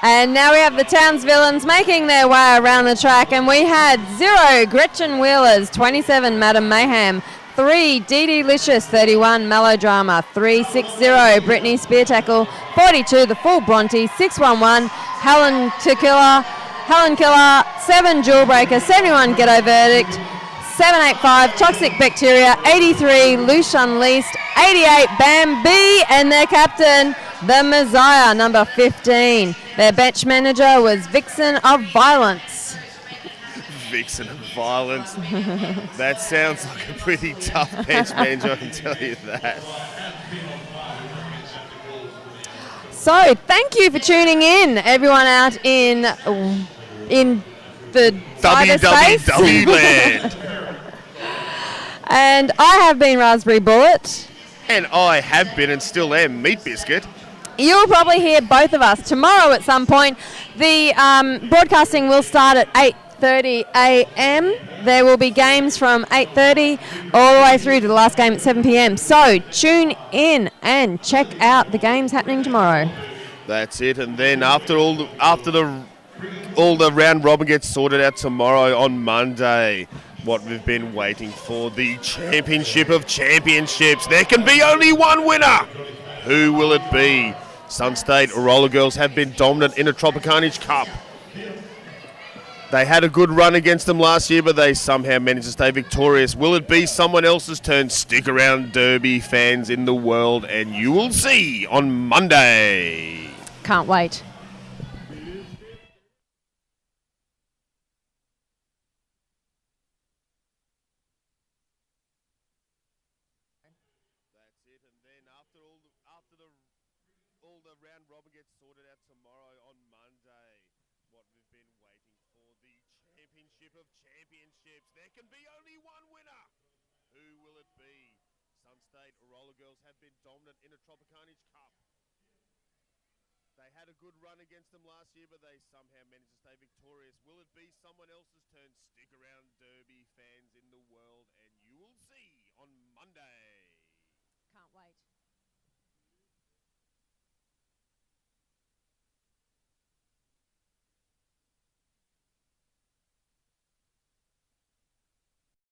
And now we have the Townsvillains making their way around the track, and we had 0 Gretchen Wheelers, 27 Madam Mayhem, 3 DD Licious, 31 Melodrama, 360 Brittany Spear Tackle, 42 The Full Bronte, 611 Helen Killer, 7 Jewel Breaker, 71 Ghetto Verdict, 785 Toxic Bacteria, 83 Loose Unleashed, 88 Bambi, and their captain, the Messiah, number 15. Their bench manager was Vixen of Violence. Vixen of Violence. That sounds like a pretty tough bench manager, I can tell you that. So, thank you for tuning in, everyone out in the cyberspace. WWW land. And I have been Raspberry Bullet. And I have been and still am Meat Biscuit. You'll probably hear both of us tomorrow at some point. The broadcasting will start at 8:30 a.m. There will be games from 8:30 all the way through to the last game at 7 p.m. So tune in and check out the games happening tomorrow. That's it. And then after all the round robin gets sorted out tomorrow on Monday, what we've been waiting for, the Championship of Championships. There can be only one winner. Who will it be? Sunstate Roller Girls have been dominant in a Tropicarnage Cup. They had a good run against them last year, but they somehow managed to stay victorious. Will it be someone else's turn? Stick around, Derby fans in the world, and you will see on Monday. Can't wait. All the round robin gets sorted out tomorrow on Monday. What we've been waiting for, the Championship of Championships. There can be only one winner. Who will it be? Sunstate Roller Girls have been dominant in a Tropicarnage Cup. They had a good run against them last year, but they somehow managed to stay victorious. Will it be someone else's turn? Stick around, Derby fans in the world, and you will see on Monday. Can't wait.